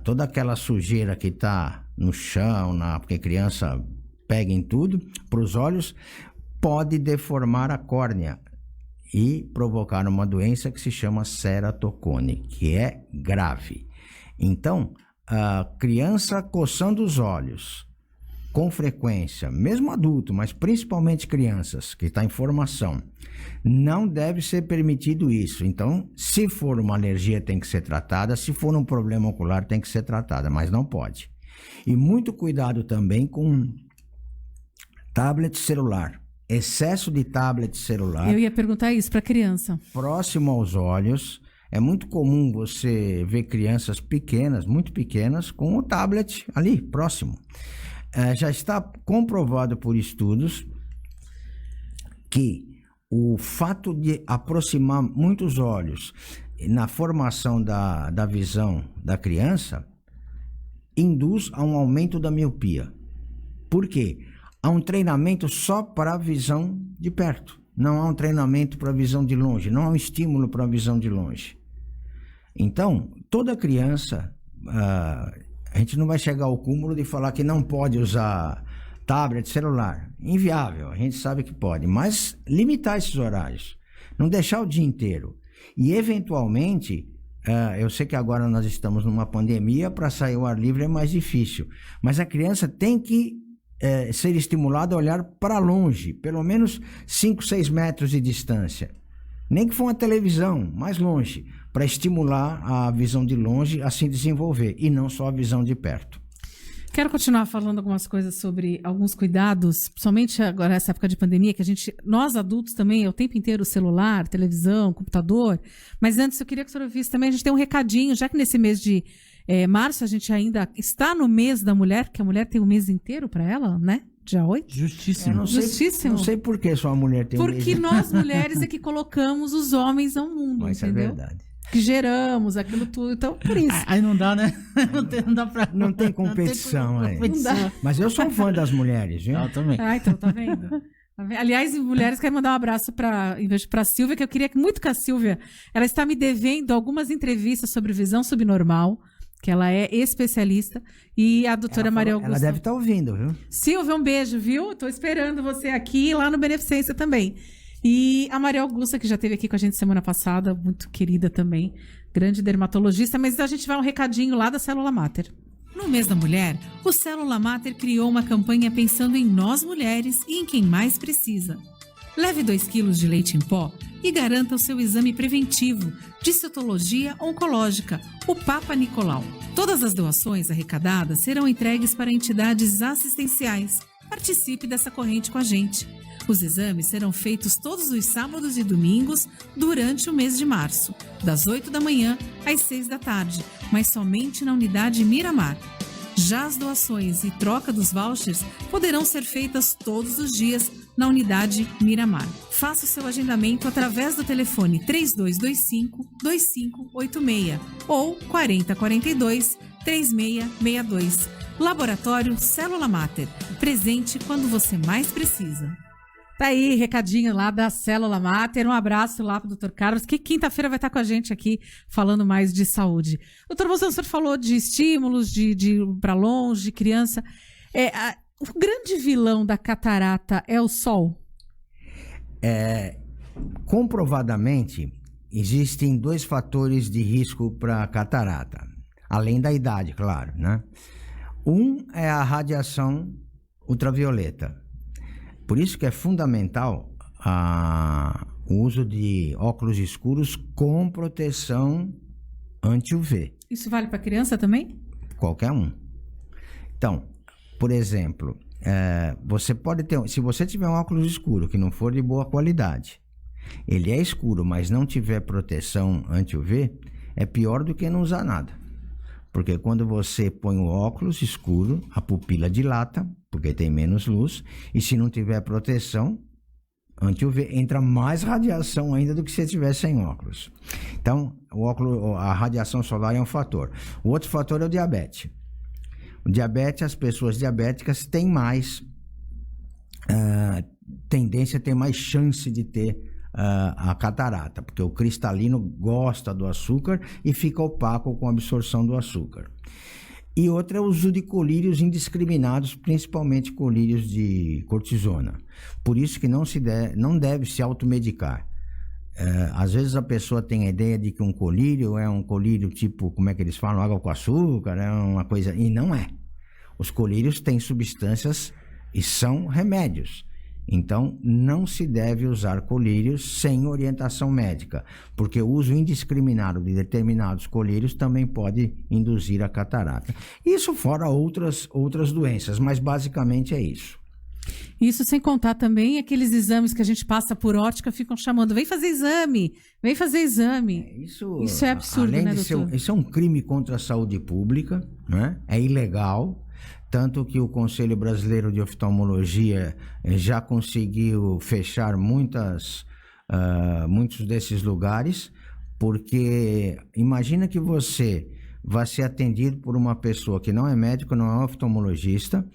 toda aquela sujeira que está no chão, porque criança pega em tudo, para os olhos, pode deformar a córnea e provocar uma doença que se chama ceratocone, que é grave. Então, a criança coçando os olhos com frequência, mesmo adulto, mas principalmente crianças que estão em formação, não deve ser permitido isso. Então, se for uma alergia, tem que ser tratada. Se for um problema ocular, tem que ser tratada, mas não pode. E muito cuidado também com tablet celular. Excesso de tablet celular. Eu ia perguntar isso para criança. Próximo aos olhos. É muito comum você ver crianças pequenas, muito pequenas, com o tablet ali, próximo. Já está comprovado por estudos que o fato de aproximar muitos olhos na formação da visão da criança induz a um aumento da miopia. Por quê? Há um treinamento só para a visão de perto. Não há um treinamento para a visão de longe. Não há um estímulo para a visão de longe. Então, toda criança... a gente não vai chegar ao cúmulo de falar que não pode usar tablet, celular. Inviável, a gente sabe que pode, mas limitar esses horários, não deixar o dia inteiro. E, eventualmente, eu sei que agora nós estamos numa pandemia, para sair ao ar livre é mais difícil, mas a criança tem que ser estimulada a olhar para longe, pelo menos 5, 6 metros de distância. Nem que for uma televisão, mais longe, para estimular a visão de longe a se desenvolver, e não só a visão de perto. Quero continuar falando algumas coisas sobre alguns cuidados, principalmente agora nessa época de pandemia, que nós adultos também, o tempo inteiro, celular, televisão, computador. Mas antes eu queria que o senhor visse também, a gente tem um recadinho, já que nesse mês de março a gente ainda está no mês da mulher, porque a mulher tem o mês inteiro para ela, né? Dia 8. Justíssimo. Justíssimo. Não sei por que só a mulher tem Porque nós mulheres é que colocamos os homens ao mundo, mas entendeu? é verdade. Que geramos aquilo tudo, então por isso. Aí não dá, né? Não dá pra... Não tem competição aí. Não dá. Mas eu sou fã das mulheres, viu? Eu também. Ah, então, tá vendo? Aliás, mulheres, quero mandar um abraço para a Silvia, que eu queria muito que a Silvia, ela está me devendo algumas entrevistas sobre visão subnormal, que ela é especialista, e a doutora Maria Augusta. Ela deve estar ouvindo, viu? Silvia, um beijo, viu? Estou esperando você aqui e lá no Beneficência também. E a Maria Augusta, que já esteve aqui com a gente semana passada, muito querida também, grande dermatologista, mas a gente vai um recadinho lá da Célula Mater. No mês da mulher, o Célula Mater criou uma campanha pensando em nós mulheres e em quem mais precisa. Leve 2 quilos de leite em pó e garanta o seu exame preventivo de citologia oncológica, o Papa Nicolau. Todas as doações arrecadadas serão entregues para entidades assistenciais. Participe dessa corrente com a gente. Os exames serão feitos todos os sábados e domingos durante o mês de março, das 8 da manhã às 6 da tarde, mas somente na unidade Miramar. Já as doações e troca dos vouchers poderão ser feitas todos os dias na unidade Miramar. Faça o seu agendamento através do telefone 3225-2586 ou 4042-3662. Laboratório Célula Mater, presente quando você mais precisa. Tá aí, recadinho lá da Célula Mater. Um abraço lá pro Dr. Carlos, que quinta-feira vai estar com a gente aqui falando mais de saúde. Doutor Bolsonaro, o senhor falou de estímulos, de para longe, de criança. O grande vilão da catarata é o sol? Comprovadamente, existem 2 fatores de risco para catarata, além da idade, claro, né? Um é a radiação ultravioleta. Por isso que é fundamental o uso de óculos escuros com proteção anti-UV. Isso vale para criança também? Qualquer um. Então, por exemplo, você pode ter, se você tiver um óculos escuro que não for de boa qualidade, ele é escuro, mas não tiver proteção anti-UV, é pior do que não usar nada. Porque quando você põe o óculos escuro, a pupila dilata, porque tem menos luz, e se não tiver proteção anti-UV, entra mais radiação ainda do que se tivesse sem óculos. Então, a radiação solar é um fator. O outro fator é o diabetes. O diabetes, as pessoas diabéticas têm mais tendência a ter mais chance de ter a catarata, porque o cristalino gosta do açúcar e fica opaco com a absorção do açúcar. E outra é o uso de colírios indiscriminados, principalmente colírios de cortisona. Por isso que não deve se automedicar. Às vezes a pessoa tem a ideia de que um colírio é um colírio tipo, como é que eles falam, água com açúcar, é uma coisa, e não é. Os colírios têm substâncias e são remédios. Então, não se deve usar colírios sem orientação médica, porque o uso indiscriminado de determinados colírios também pode induzir a catarata. Isso fora outras doenças, mas basicamente é isso. Isso sem contar também aqueles exames que a gente passa por ótica, ficam chamando, vem fazer exame, vem fazer exame. Isso é absurdo, né, doutor? Isso é um crime contra a saúde pública, né? É ilegal. Tanto que o Conselho Brasileiro de Oftalmologia já conseguiu fechar muitos desses lugares, porque imagina que você vai ser atendido por uma pessoa que não é médico, não é oftalmologista,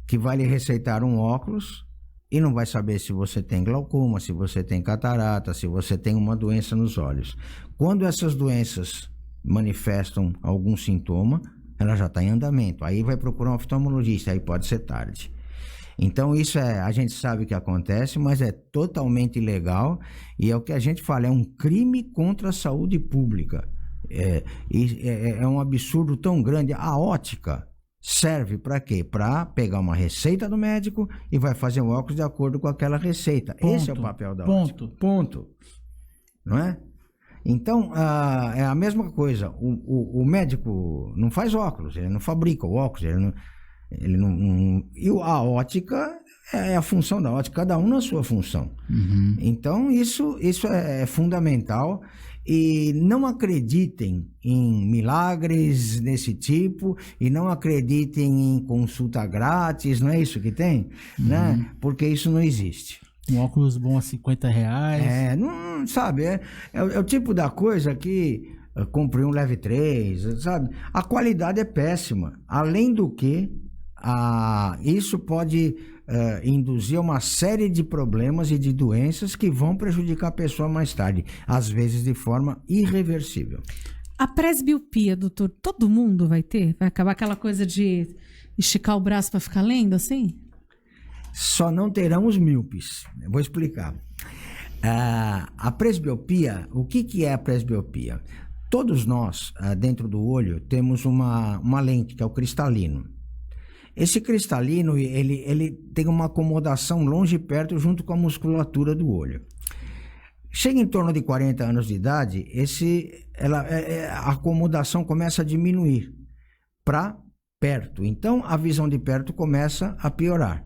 que vai lhe receitar um óculos e não vai saber se você tem glaucoma, se você tem catarata, se você tem uma doença nos olhos. Quando essas doenças manifestam algum sintoma, ela já está em andamento, aí vai procurar um oftalmologista, aí pode ser tarde. Então isso a gente sabe que acontece, mas é totalmente ilegal e é o que a gente fala, é um crime contra a saúde pública. É um absurdo tão grande. A ótica serve para quê? Para pegar uma receita do médico e vai fazer um óculos de acordo com aquela receita. Esse é o papel da ótica. Ponto. Não é? Então, é a mesma coisa. O médico não faz óculos, ele não fabrica o óculos, e a ótica é a função da ótica, cada um na sua função. Uhum. Então, isso é fundamental. E não acreditem em milagres desse tipo, e não acreditem em consulta grátis, não é isso que tem? Né? Porque isso não existe. Um óculos bom a R$50. Não, sabe, é o tipo da coisa que eu comprei um Leve 3, sabe? A qualidade é péssima. Além do que, isso pode induzir uma série de problemas e de doenças que vão prejudicar a pessoa mais tarde, às vezes de forma irreversível. A presbiopia, doutor, todo mundo vai ter? Vai acabar aquela coisa de esticar o braço para ficar lendo, assim? Só não terão os míopes. Eu vou explicar. A presbiopia, o que é a presbiopia? Todos nós, dentro do olho, temos uma lente, que é o cristalino. Esse cristalino, ele tem uma acomodação longe e perto junto com a musculatura do olho. Chega em torno de 40 anos de idade, a acomodação começa a diminuir para perto. Então, a visão de perto começa a piorar.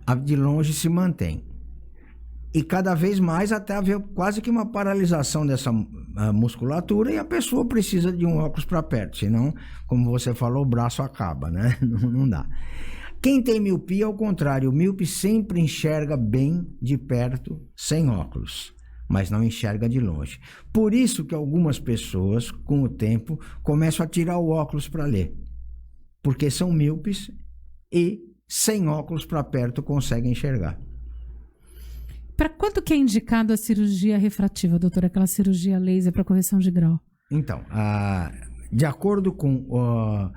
A de longe se mantém. E cada vez mais até haver quase que uma paralisação dessa musculatura e a pessoa precisa de um óculos para perto, senão, como você falou, o braço acaba, né? Não dá. Quem tem miopia, ao contrário, o míope sempre enxerga bem de perto, sem óculos, mas não enxerga de longe. Por isso que algumas pessoas, com o tempo, começam a tirar o óculos para ler, porque são míopes e sem óculos para perto conseguem enxergar. Para quanto que é indicado a cirurgia refrativa, doutor? Aquela cirurgia laser para correção de grau? Então, de acordo com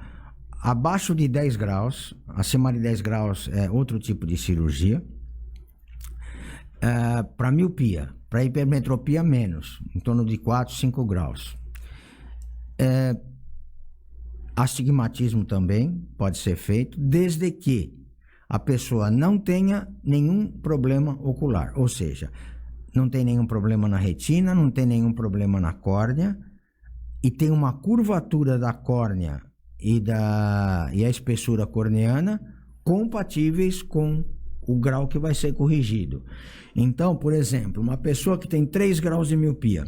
abaixo de 10 graus, acima de 10 graus é outro tipo de cirurgia. Para miopia, para hipermetropia menos, em torno de 4, 5 graus. Astigmatismo também pode ser feito, desde que a pessoa não tenha nenhum problema ocular, ou seja, não tem nenhum problema na retina, não tem nenhum problema na córnea e tem uma curvatura da córnea e a espessura corneana compatíveis com o grau que vai ser corrigido. Então, por exemplo, uma pessoa que tem 3 graus de miopia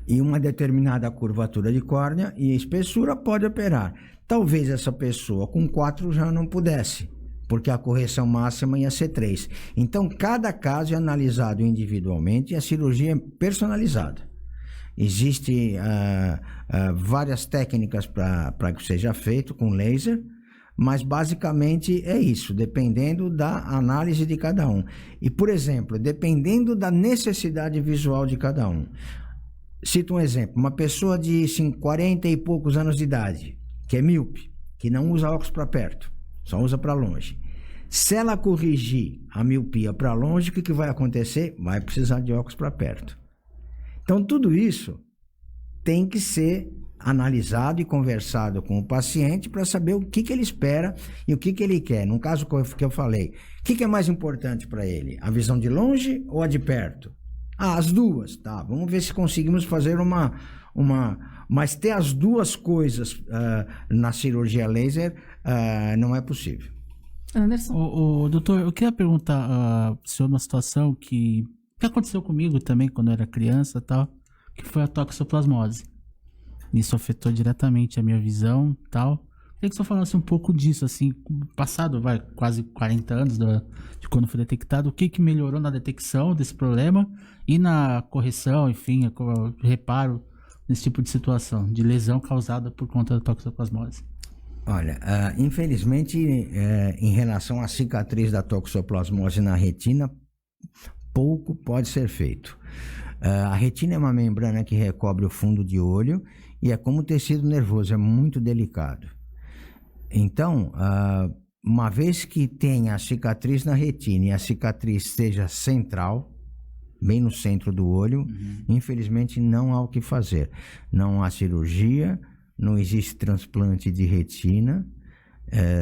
e uma determinada curvatura de córnea e espessura pode operar. Talvez essa pessoa com 4 já não pudesse, porque a correção máxima ia ser 3. Então, cada caso é analisado individualmente e a cirurgia é personalizada. Existem várias técnicas para que seja feito com laser, mas basicamente é isso, dependendo da análise de cada um. E, por exemplo, dependendo da necessidade visual de cada um. Cito um exemplo, uma pessoa de 40 e poucos anos de idade, que é míope, que não usa óculos para perto, só usa para longe. Se ela corrigir a miopia para longe, o que vai acontecer? Vai precisar de óculos para perto. Então, tudo isso tem que ser analisado e conversado com o paciente para saber o que ele espera e o que ele quer. No caso que eu falei, o que é mais importante para ele? A visão de longe ou a de perto? As duas, tá? Vamos ver se conseguimos fazer mas ter as duas coisas na cirurgia laser não é possível. Anderson? Doutor, eu queria perguntar sobre uma situação que aconteceu comigo também quando eu era criança e tal, que foi a toxoplasmose. Isso afetou diretamente a minha visão e tal. Queria que o senhor falasse um pouco disso, assim, passado quase 40 anos de quando foi detectado, o que melhorou na detecção desse problema e na correção, enfim, reparo nesse tipo de situação, de lesão causada por conta da toxoplasmose. Olha, infelizmente, em relação à cicatriz da toxoplasmose na retina, pouco pode ser feito. A retina é uma membrana que recobre o fundo de olho e é como o tecido nervoso, é muito delicado. Então, uma vez que tenha a cicatriz na retina e a cicatriz esteja central, bem no centro do olho, infelizmente não há o que fazer. Não há cirurgia, não existe transplante de retina,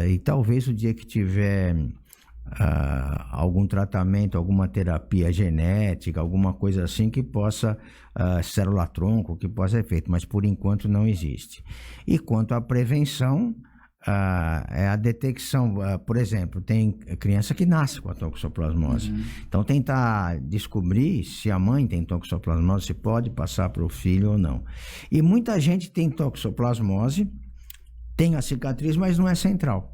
e talvez o dia que tiver algum tratamento, alguma terapia genética, alguma coisa assim que possa, célula-tronco, que possa ser feito, mas por enquanto não existe. E quanto à prevenção, é a detecção, por exemplo, tem criança que nasce com a toxoplasmose. Então tentar descobrir se a mãe tem toxoplasmose, se pode passar para o filho ou não. E muita gente tem toxoplasmose, tem a cicatriz, mas não é central.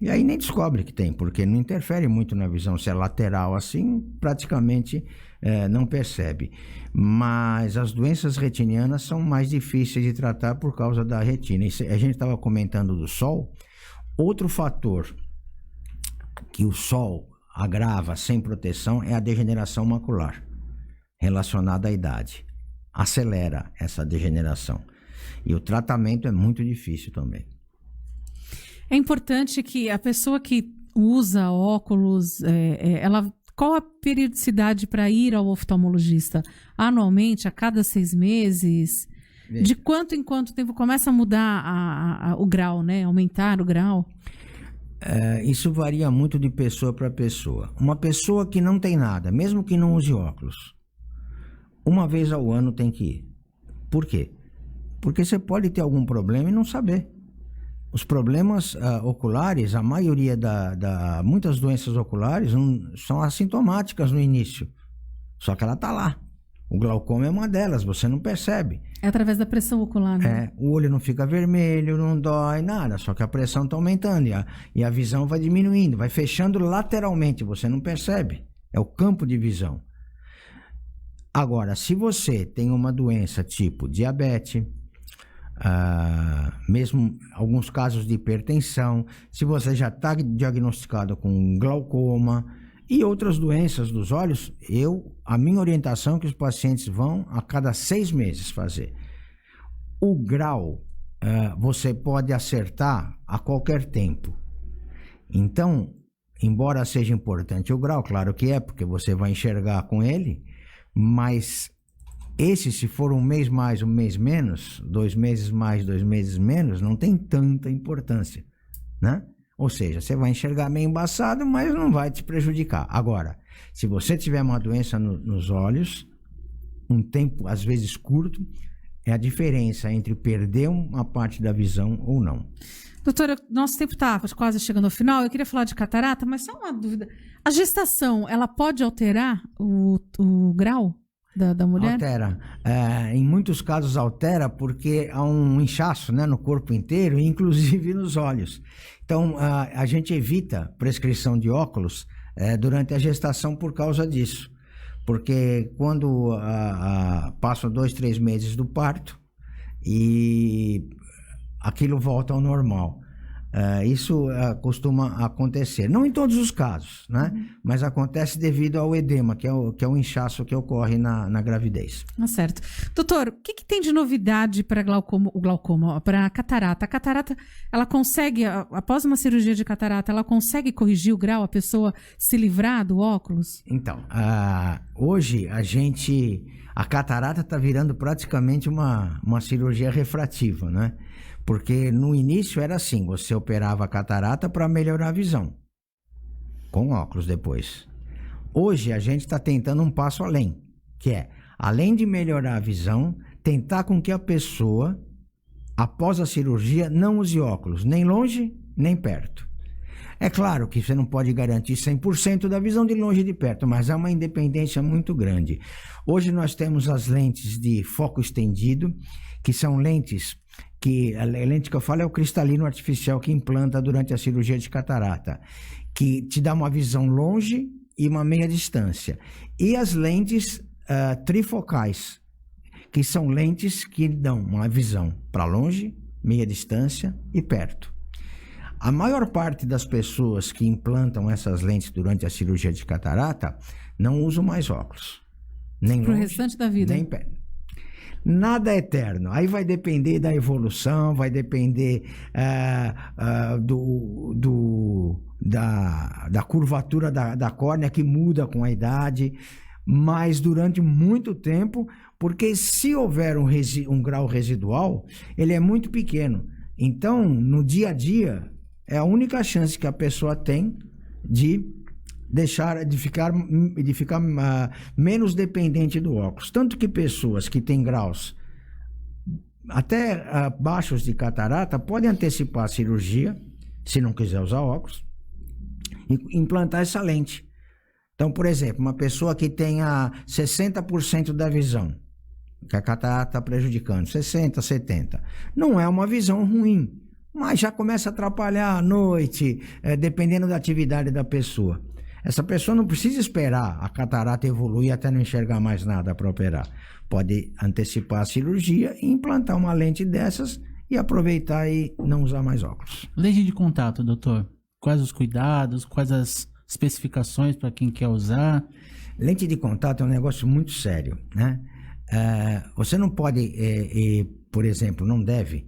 E aí nem descobre que tem, porque não interfere muito na visão. Se é lateral assim, praticamente não percebe. Mas as doenças retinianas são mais difíceis de tratar por causa da retina. A gente estava comentando do sol. Outro fator que o sol agrava sem proteção é a degeneração macular, relacionada à idade. Acelera essa degeneração. E o tratamento é muito difícil também. É importante que a pessoa que usa óculos, qual a periodicidade para ir ao oftalmologista? Anualmente, a cada 6 meses? Veja. De quanto em quanto tempo começa a mudar o grau, né? Aumentar o grau? Isso varia muito de pessoa para pessoa. Uma pessoa que não tem nada, mesmo que não use óculos, uma vez ao ano tem que ir. Por quê? Porque você pode ter algum problema e não saber. Os problemas oculares, a maioria muitas doenças oculares são assintomáticas no início. Só que ela está lá. O glaucoma é uma delas, você não percebe. É através da pressão ocular, né? O olho não fica vermelho, não dói, nada. Só que a pressão está aumentando e a visão vai diminuindo, vai fechando lateralmente, você não percebe. É o campo de visão. Agora, se você tem uma doença tipo diabetes, mesmo alguns casos de hipertensão, se você já está diagnosticado com glaucoma e outras doenças dos olhos, a minha orientação é que os pacientes vão a cada 6 meses fazer. O grau você pode acertar a qualquer tempo. Então, embora seja importante o grau, claro que é, porque você vai enxergar com ele, mas se for um mês mais, um mês menos, 2 meses mais, 2 meses menos, não tem tanta importância, né? Ou seja, você vai enxergar meio embaçado, mas não vai te prejudicar. Agora, se você tiver uma doença nos olhos, um tempo às vezes curto, é a diferença entre perder uma parte da visão ou não. Doutora, nosso tempo está quase chegando ao final. Eu queria falar de catarata, mas só uma dúvida. A gestação, ela pode alterar o grau da mulher? Altera. Em muitos casos altera porque há um inchaço, né, no corpo inteiro, inclusive nos olhos. Então, a gente evita prescrição de óculos durante a gestação por causa disso. Porque quando passam 2, 3 meses do parto e aquilo volta ao normal. Isso costuma acontecer, não em todos os casos, né? Mas acontece devido ao edema, que é o inchaço que ocorre na gravidez. Certo. Doutor, o que tem de novidade para o glaucoma, para a catarata? A catarata, ela consegue, após uma cirurgia de catarata, ela consegue corrigir o grau, a pessoa se livrar do óculos? Então, hoje a catarata está virando praticamente uma cirurgia refrativa, né? Porque no início era assim, você operava a catarata para melhorar a visão, com óculos depois. Hoje a gente está tentando um passo além, que é, além de melhorar a visão, tentar com que a pessoa, após a cirurgia, não use óculos, nem longe, nem perto. É claro que você não pode garantir 100% da visão de longe e de perto, mas há uma independência muito grande. Hoje nós temos as lentes de foco estendido, que são lentes a lente que eu falo é o cristalino artificial que implanta durante a cirurgia de catarata, que te dá uma visão longe e uma meia distância. E as lentes trifocais, que são lentes que dão uma visão para longe, meia distância e perto. A maior parte das pessoas que implantam essas lentes durante a cirurgia de catarata não usam mais óculos. Nem pro longe, restante da vida. Nem perto. Nada é eterno. Aí vai depender da evolução, vai depender da curvatura da córnea, que muda com a idade, mas durante muito tempo, porque se houver um grau residual, ele é muito pequeno. Então, no dia a dia, é a única chance que a pessoa tem de ficar menos dependente do óculos. Tanto que pessoas que têm graus até baixos de catarata podem antecipar a cirurgia, se não quiser usar óculos, e implantar essa lente. Então, por exemplo, uma pessoa que tenha 60% da visão, que a catarata está prejudicando, 60%, 70%, não é uma visão ruim, mas já começa a atrapalhar à noite, dependendo da atividade da pessoa. Essa pessoa não precisa esperar a catarata evoluir até não enxergar mais nada para operar. Pode antecipar a cirurgia e implantar uma lente dessas e aproveitar e não usar mais óculos. Lente de contato, doutor. Quais os cuidados, quais as especificações para quem quer usar? Lente de contato é um negócio muito sério, né? Você não pode, por exemplo, não deve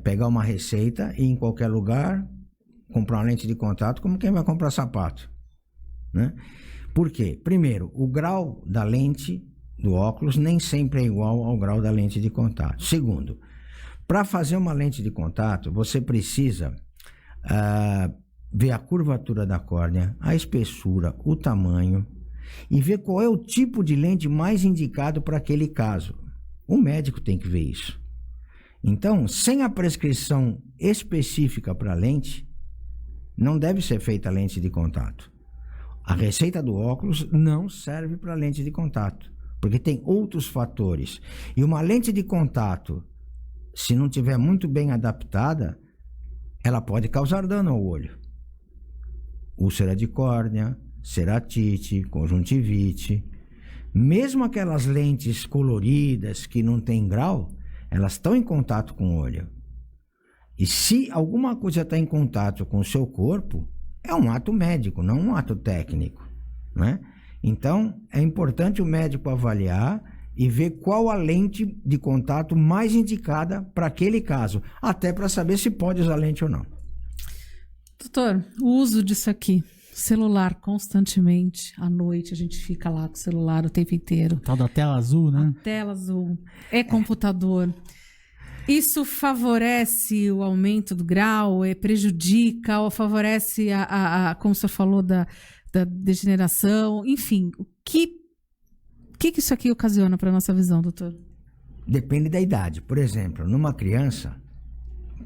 pegar uma receita e em qualquer lugar comprar uma lente de contato como quem vai comprar sapato, né? Por quê? Primeiro, o grau da lente do óculos nem sempre é igual ao grau da lente de contato. Segundo, para fazer uma lente de contato, você precisa ver a curvatura da córnea, a espessura, o tamanho e ver qual é o tipo de lente mais indicado para aquele caso. O médico tem que ver isso. Então, sem a prescrição específica para a lente, não deve ser feita a lente de contato. A receita do óculos não serve para lente de contato, porque tem outros fatores. E uma lente de contato, se não tiver muito bem adaptada, ela pode causar dano ao olho. Úlcera de córnea, ceratite, conjuntivite. Mesmo aquelas lentes coloridas que não têm grau, elas estão em contato com o olho. E se alguma coisa está em contato com o seu corpo, é um ato médico, não um ato técnico, né? Então, é importante o médico avaliar e ver qual a lente de contato mais indicada para aquele caso, até para saber se pode usar lente ou não. Doutor, o uso disso aqui, celular constantemente, à noite a gente fica lá com o celular o tempo inteiro. Tal da tela azul, né? A tela azul, computador. Isso favorece o aumento do grau, prejudica ou favorece como você falou, da degeneração? Enfim, o que isso aqui ocasiona para a nossa visão, doutor? Depende da idade. Por exemplo, numa criança,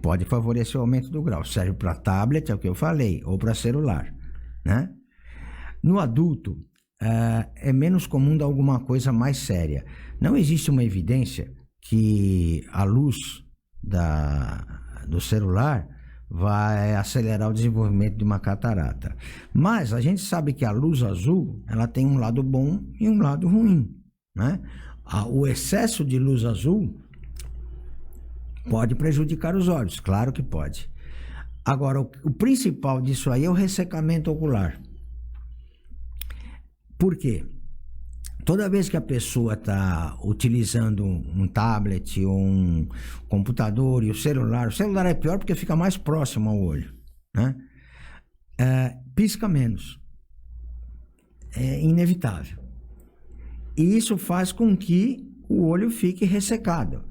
pode favorecer o aumento do grau. Serve para tablet, é o que eu falei, ou para celular, né? No adulto, é menos comum dar alguma coisa mais séria. Não existe uma evidência que a luz do celular vai acelerar o desenvolvimento de uma catarata. Mas a gente sabe que a luz azul, ela tem um lado bom e um lado ruim, né? O excesso de luz azul pode prejudicar os olhos, claro que pode. Agora, o principal disso aí é o ressecamento ocular. Por quê? Toda vez que a pessoa está utilizando um tablet ou um computador e o celular é pior porque fica mais próximo ao olho, né? Pisca menos. É inevitável. E isso faz com que o olho fique ressecado.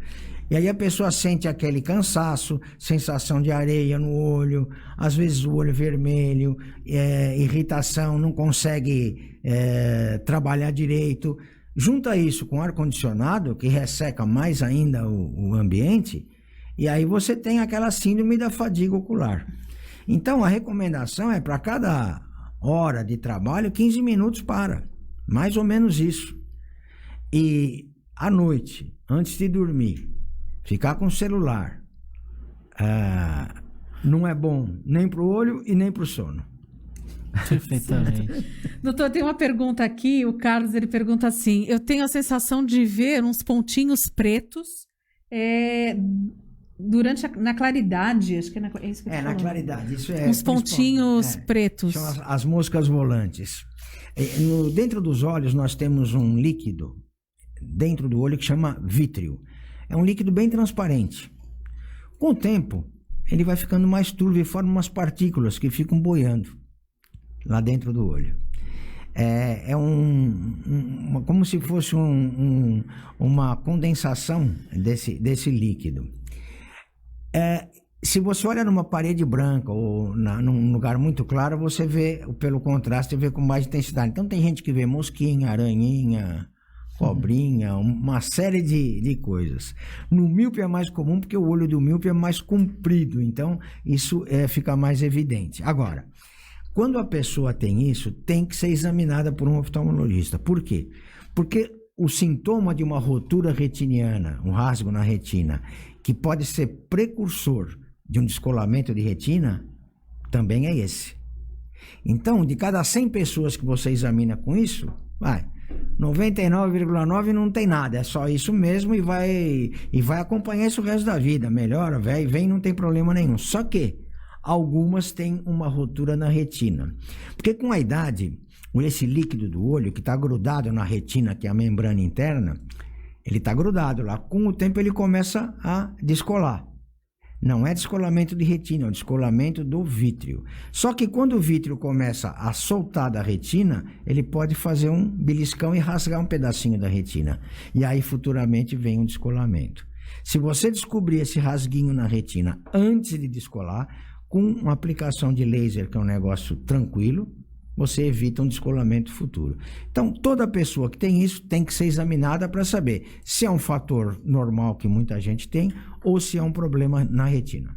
E aí a pessoa sente aquele cansaço, sensação de areia no olho, às vezes o olho vermelho, irritação, não consegue trabalhar direito. Junta isso com ar-condicionado, que resseca mais ainda o ambiente, e aí você tem aquela síndrome da fadiga ocular. Então a recomendação é para cada hora de trabalho, 15 minutos para, mais ou menos isso. E à noite, antes de dormir, ficar com o celular não é bom nem para o olho e nem para o sono. Perfeitamente. Doutor, tem uma pergunta aqui, o Carlos ele pergunta assim, eu tenho a sensação de ver uns pontinhos pretos na claridade, acho que é isso que eu tô na falando. claridade, isso uns pontinhos pretos. São as moscas volantes. Dentro dos olhos nós temos um líquido dentro do olho que chama vítreo. É um líquido bem transparente. Com o tempo, ele vai ficando mais turvo e forma umas partículas que ficam boiando lá dentro do olho. Como se fosse uma condensação desse líquido. Se você olha numa parede branca ou num lugar muito claro, você vê, pelo contraste, vê com mais intensidade. Então tem gente que vê mosquinha, aranhinha, cobrinha, uma série de coisas. No míope é mais comum porque o olho do míope é mais comprido, então isso fica mais evidente. Agora, quando a pessoa tem isso, tem que ser examinada por um oftalmologista. Por quê? Porque o sintoma de uma rotura retiniana, um rasgo na retina, que pode ser precursor de um descolamento de retina, também é esse. Então, de cada 100 pessoas que você examina com isso, 99,9 não tem nada, é só isso mesmo e vai acompanhar isso o resto da vida. Melhora, vem, não tem problema nenhum. Só que algumas têm uma rotura na retina. Porque com a idade, esse líquido do olho que está grudado na retina, que é a membrana interna, ele está grudado lá. Com o tempo ele começa a descolar. Não é descolamento de retina, é o descolamento do vítreo. Só que quando o vítreo começa a soltar da retina, ele pode fazer um beliscão e rasgar um pedacinho da retina. E aí futuramente vem um descolamento. Se você descobrir esse rasguinho na retina antes de descolar, com uma aplicação de laser, que é um negócio tranquilo, você evita um descolamento futuro. Então, toda pessoa que tem isso tem que ser examinada para saber se é um fator normal que muita gente tem ou se é um problema na retina.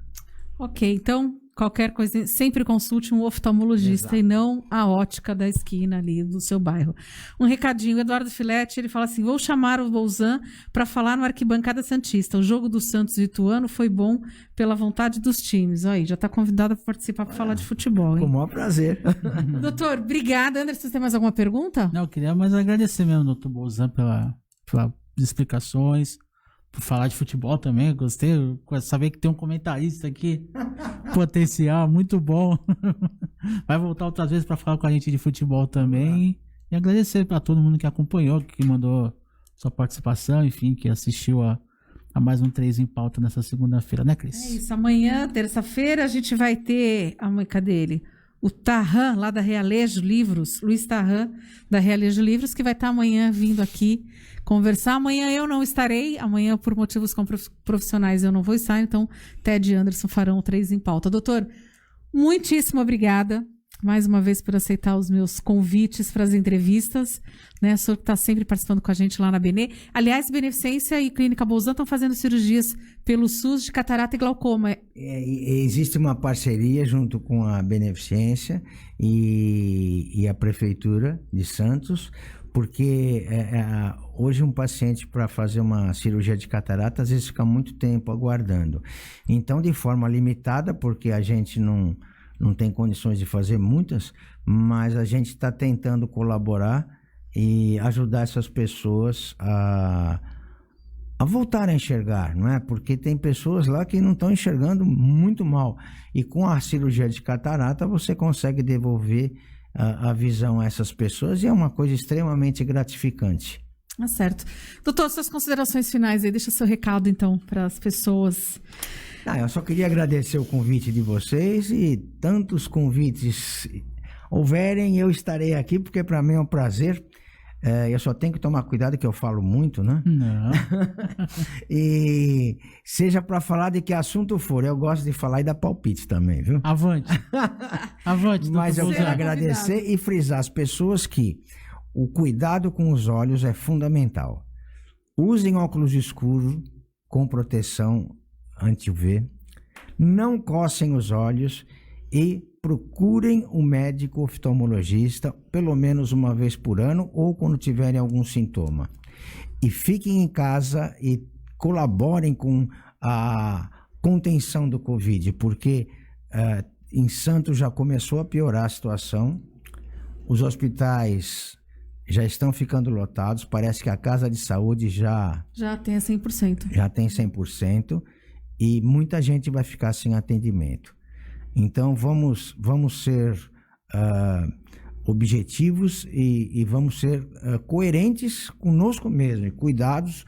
Ok, então qualquer coisa, sempre consulte um oftalmologista. Exato. E não a ótica da esquina ali do seu bairro. Um recadinho, o Eduardo Filetti, ele fala assim: vou chamar o Bolzan para falar no Arquibancada Santista. O jogo do Santos e Ituano foi bom pela vontade dos times. Aí, já está convidado para participar para falar de futebol, hein? Com o maior prazer. Doutor, obrigada. Anderson, você tem mais alguma pergunta? Não, eu queria mais agradecer mesmo, doutor Bolzan, pelas explicações, por falar de futebol também. Gostei, saber que tem um comentarista aqui, potencial, muito bom. Vai voltar outras vezes para falar com a gente de futebol também. E agradecer para todo mundo que acompanhou, que mandou sua participação, enfim, que assistiu a mais um 3 em Pauta nessa segunda-feira, né, Cris? É isso, amanhã, terça-feira, a gente vai ter, cadê ele? O Tarran, lá da Realejo Livros, Luiz Tarran, da Realejo Livros, que vai estar amanhã vindo aqui conversar. Amanhã eu não estarei, amanhã por motivos profissionais eu não vou estar, então Ted e Anderson farão o 3 em Pauta. Doutor, muitíssimo obrigada mais uma vez por aceitar os meus convites para as entrevistas, né? O senhor está sempre participando com a gente lá na Benê. Aliás, Beneficência e Clínica Bolzan estão fazendo cirurgias pelo SUS de catarata e glaucoma. Existe uma parceria junto com a Beneficência e a Prefeitura de Santos, porque hoje um paciente para fazer uma cirurgia de catarata às vezes fica muito tempo aguardando. Então, de forma limitada, porque a gente não tem condições de fazer muitas, mas a gente está tentando colaborar e ajudar essas pessoas a voltar a enxergar, não é? Porque tem pessoas lá que não estão enxergando muito mal. E com a cirurgia de catarata você consegue devolver a visão a essas pessoas e é uma coisa extremamente gratificante. Ah, certo. Doutor, suas considerações finais aí, deixa seu recado então para as pessoas. Eu só queria agradecer o convite de vocês e tantos convites houverem, eu estarei aqui, porque para mim é um prazer. Eu só tenho que tomar cuidado que eu falo muito, né? Não. E seja para falar de que assunto for, eu gosto de falar e dar palpite também, viu? Avante. Avante. Mas eu quero agradecer e frisar as pessoas que o cuidado com os olhos é fundamental. Usem óculos escuros com proteção anti-UV, não cocem os olhos e procurem um médico oftalmologista pelo menos uma vez por ano ou quando tiverem algum sintoma. E fiquem em casa e colaborem com a contenção do Covid, porque em Santos já começou a piorar a situação, os hospitais já estão ficando lotados, parece que a Casa de Saúde já tem 100%. Já tem 100%. E muita gente vai ficar sem atendimento. Então, vamos ser objetivos e vamos ser coerentes conosco mesmo, e cuidados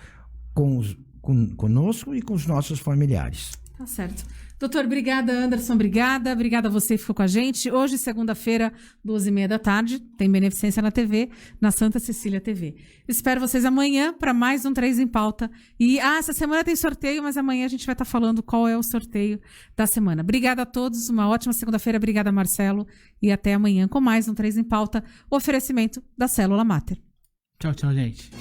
conosco e com os nossos familiares. Tá certo. Doutor, obrigada. Anderson, obrigada. Obrigada a você que ficou com a gente. Hoje, segunda-feira, 12h30 da tarde, tem Beneficência na TV, na Santa Cecília TV. Espero vocês amanhã para mais um 3 em Pauta. E, essa semana tem sorteio, mas amanhã a gente vai estar falando qual é o sorteio da semana. Obrigada a todos, uma ótima segunda-feira. Obrigada, Marcelo. E até amanhã com mais um 3 em Pauta, oferecimento da Célula Mater. Tchau, tchau, gente.